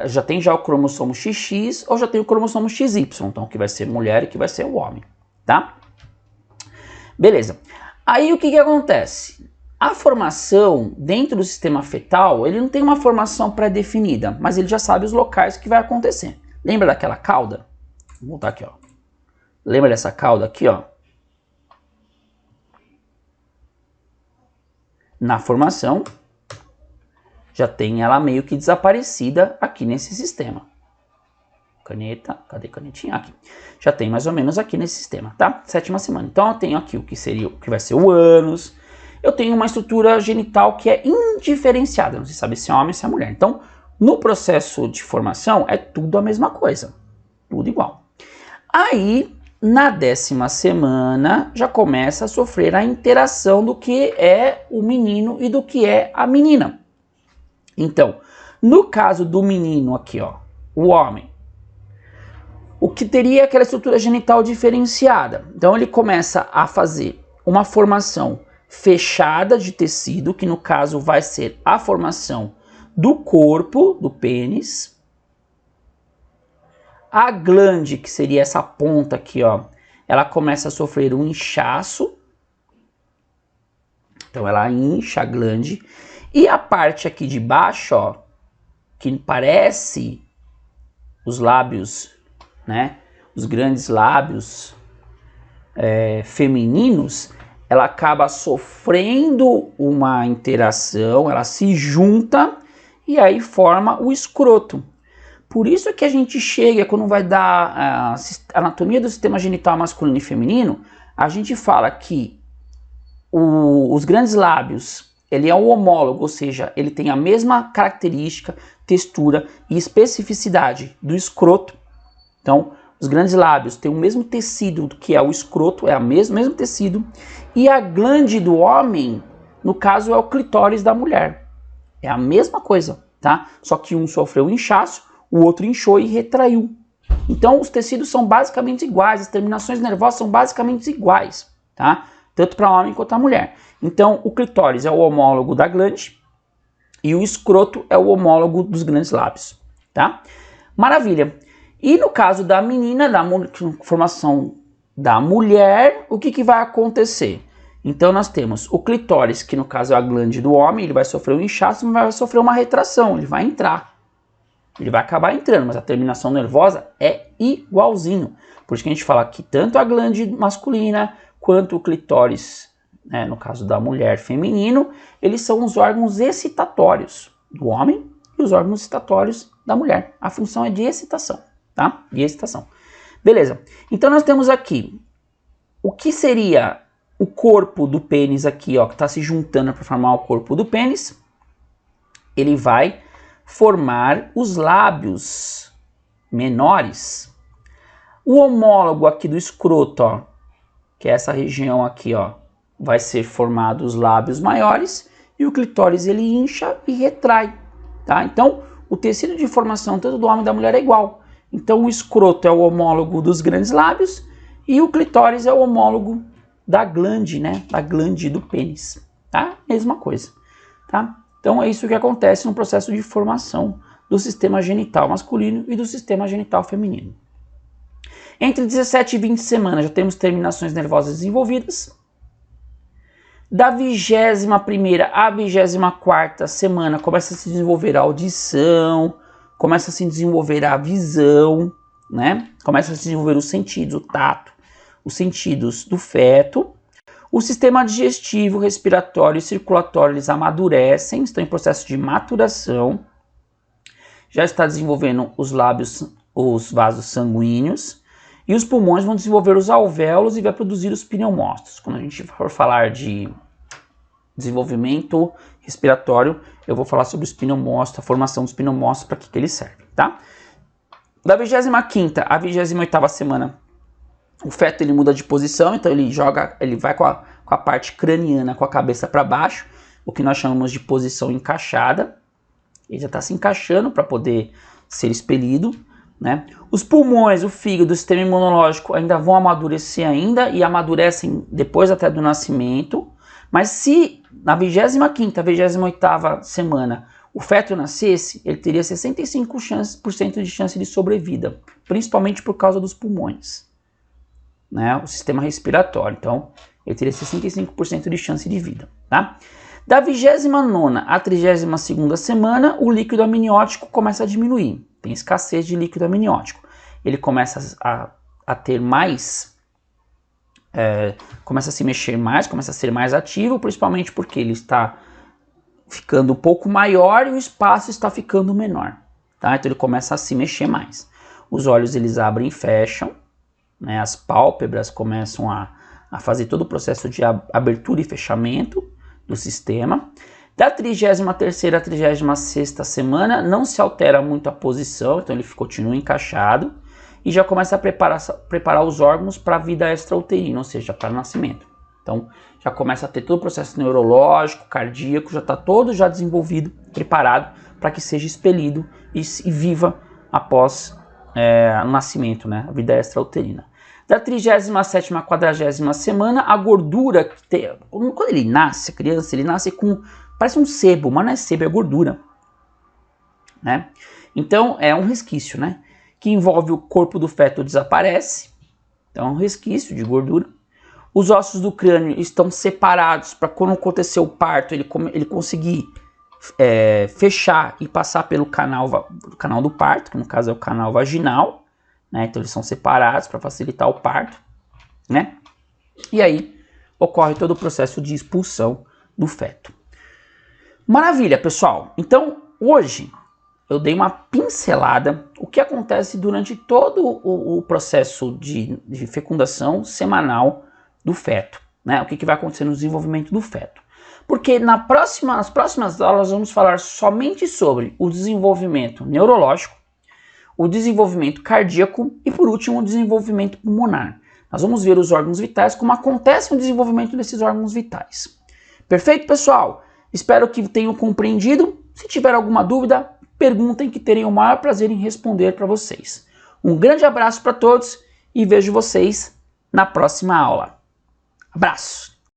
Já tem o cromossomo XX ou já tem o cromossomo XY, então o que vai ser mulher e o que vai ser o homem, tá? Beleza. Aí o que acontece? A formação dentro do sistema fetal, ele não tem uma formação pré-definida, mas ele já sabe os locais que vai acontecer. Lembra daquela cauda? Vou voltar aqui, ó. Lembra dessa cauda aqui, ó? Na formação, já tem ela meio que desaparecida aqui nesse sistema. Caneta, cadê a canetinha? Aqui. Já tem mais ou menos aqui nesse sistema, tá? 7ª semana. Então eu tenho aqui o que vai ser o ânus. Eu tenho uma estrutura genital que é indiferenciada, não se sabe se é homem ou se é mulher. Então, no processo de formação, é tudo a mesma coisa, tudo igual. Aí, na 10ª semana, já começa a sofrer a interação do que é o menino e do que é a menina. Então, no caso do menino aqui, ó, o homem, o que teria aquela estrutura genital diferenciada. Então, ele começa a fazer uma formação fechada de tecido, que no caso vai ser a formação do corpo, do pênis. A glande, que seria essa ponta aqui, ó, ela começa a sofrer um inchaço. Então ela incha a glande. E a parte aqui de baixo, ó, que parece os lábios, né, os grandes lábios femininos, ela acaba sofrendo uma interação, ela se junta e aí forma o escroto. Por isso que a gente chega, quando vai dar a anatomia do sistema genital masculino e feminino, a gente fala que os grandes lábios, ele é o homólogo, ou seja, ele tem a mesma característica, textura e especificidade do escroto. Então, os grandes lábios têm o mesmo tecido que é o escroto, é o mesmo tecido. E a glande do homem, no caso, é o clitóris da mulher. É a mesma coisa, tá? Só que um sofreu inchaço, o outro inchou e retraiu. Então, os tecidos são basicamente iguais, as terminações nervosas são basicamente iguais, tá? Tanto para homem quanto para mulher. Então, o clitóris é o homólogo da glande e o escroto é o homólogo dos grandes lábios, tá? Maravilha. E no caso da menina, da formação da mulher, o que vai acontecer? Então nós temos o clitóris, que no caso é a glande do homem, ele vai sofrer um inchaço, mas vai sofrer uma retração, ele vai entrar. Ele vai acabar entrando, mas a terminação nervosa é igualzinho. Por isso que a gente fala que tanto a glande masculina quanto o clitóris, né, no caso da mulher feminino, eles são os órgãos excitatórios do homem e os órgãos excitatórios da mulher. A função é de excitação, tá? De excitação. Beleza. Então nós temos aqui o que seria o corpo do pênis aqui, ó, que está se juntando para formar o corpo do pênis. Ele vai formar os lábios menores. O homólogo aqui do escroto, ó, que é essa região aqui, ó, vai ser formado os lábios maiores e o clitóris ele incha e retrai, tá? Então, o tecido de formação tanto do homem e da mulher é igual. Então, o escroto é o homólogo dos grandes lábios e o clitóris é o homólogo da glande, né? Da glande do pênis, tá? Mesma coisa, tá? Então, é isso que acontece no processo de formação do sistema genital masculino e do sistema genital feminino. Entre 17 e 20 semanas já temos terminações nervosas desenvolvidas. Da 21ª à 24ª semana começa a se desenvolver a audição, começa a se desenvolver a visão, né? Começa a se desenvolver os sentidos, o tato, os sentidos do feto. O sistema digestivo, respiratório e circulatório, eles amadurecem, estão em processo de maturação. Já está desenvolvendo os lábios os vasos sanguíneos, e os pulmões vão desenvolver os alvéolos e vai produzir os pneumócitos. Quando a gente for falar de desenvolvimento respiratório, eu vou falar sobre os pneumócitos, a formação dos pneumócitos, para que eles servem, tá? Da 25ª à 28ª semana, o feto ele muda de posição, então ele vai com a parte craniana, com a cabeça para baixo, o que nós chamamos de posição encaixada. Ele já está se encaixando para poder ser expelido, né? Os pulmões, o fígado, o sistema imunológico ainda vão amadurecer ainda e amadurecem depois até do nascimento. Mas se na 25ª, 28ª semana o feto nascesse, ele teria 65% de chance de sobrevida, principalmente por causa dos pulmões, né? O sistema respiratório. Então, ele teria 65% de chance de vida, tá? Da 29ª à 32ª semana, o líquido amniótico começa a diminuir. Tem escassez de líquido amniótico. Ele começa a ter mais, começa a se mexer mais, começa a ser mais ativo, principalmente porque ele está ficando um pouco maior e o espaço está ficando menor, tá? Então ele começa a se mexer mais. Os olhos eles abrem e fecham, né? As pálpebras começam a fazer todo o processo de abertura e fechamento do sistema. Da 33ª à 36ª semana não se altera muito a posição, então ele continua encaixado e já começa a preparar os órgãos para a vida extrauterina, ou seja, para o nascimento. Então já começa a ter todo o processo neurológico, cardíaco, já está todo já desenvolvido, preparado para que seja expelido e viva após o nascimento, né, a vida extrauterina. Da 37ª à 40ª semana, a gordura, quando ele nasce, a criança, ele nasce com, parece um sebo, mas não é sebo, é gordura, né? Então é um resquício, né, que envolve o corpo do feto desaparece, então é um resquício de gordura. Os ossos do crânio estão separados para quando acontecer o parto, ele conseguir fechar e passar pelo canal do parto, que no caso é o canal vaginal, né? Então eles são separados para facilitar o parto, né? E aí ocorre todo o processo de expulsão do feto. Maravilha, pessoal! Então hoje eu dei uma pincelada o que acontece durante todo o processo de fecundação semanal do feto, né? O que vai acontecer no desenvolvimento do feto. Porque nas próximas aulas vamos falar somente sobre o desenvolvimento neurológico, o desenvolvimento cardíaco e, por último, o desenvolvimento pulmonar. Nós vamos ver os órgãos vitais, como acontece o desenvolvimento desses órgãos vitais. Perfeito, pessoal? Espero que tenham compreendido. Se tiver alguma dúvida, perguntem que terei o maior prazer em responder para vocês. Um grande abraço para todos e vejo vocês na próxima aula. Abraço!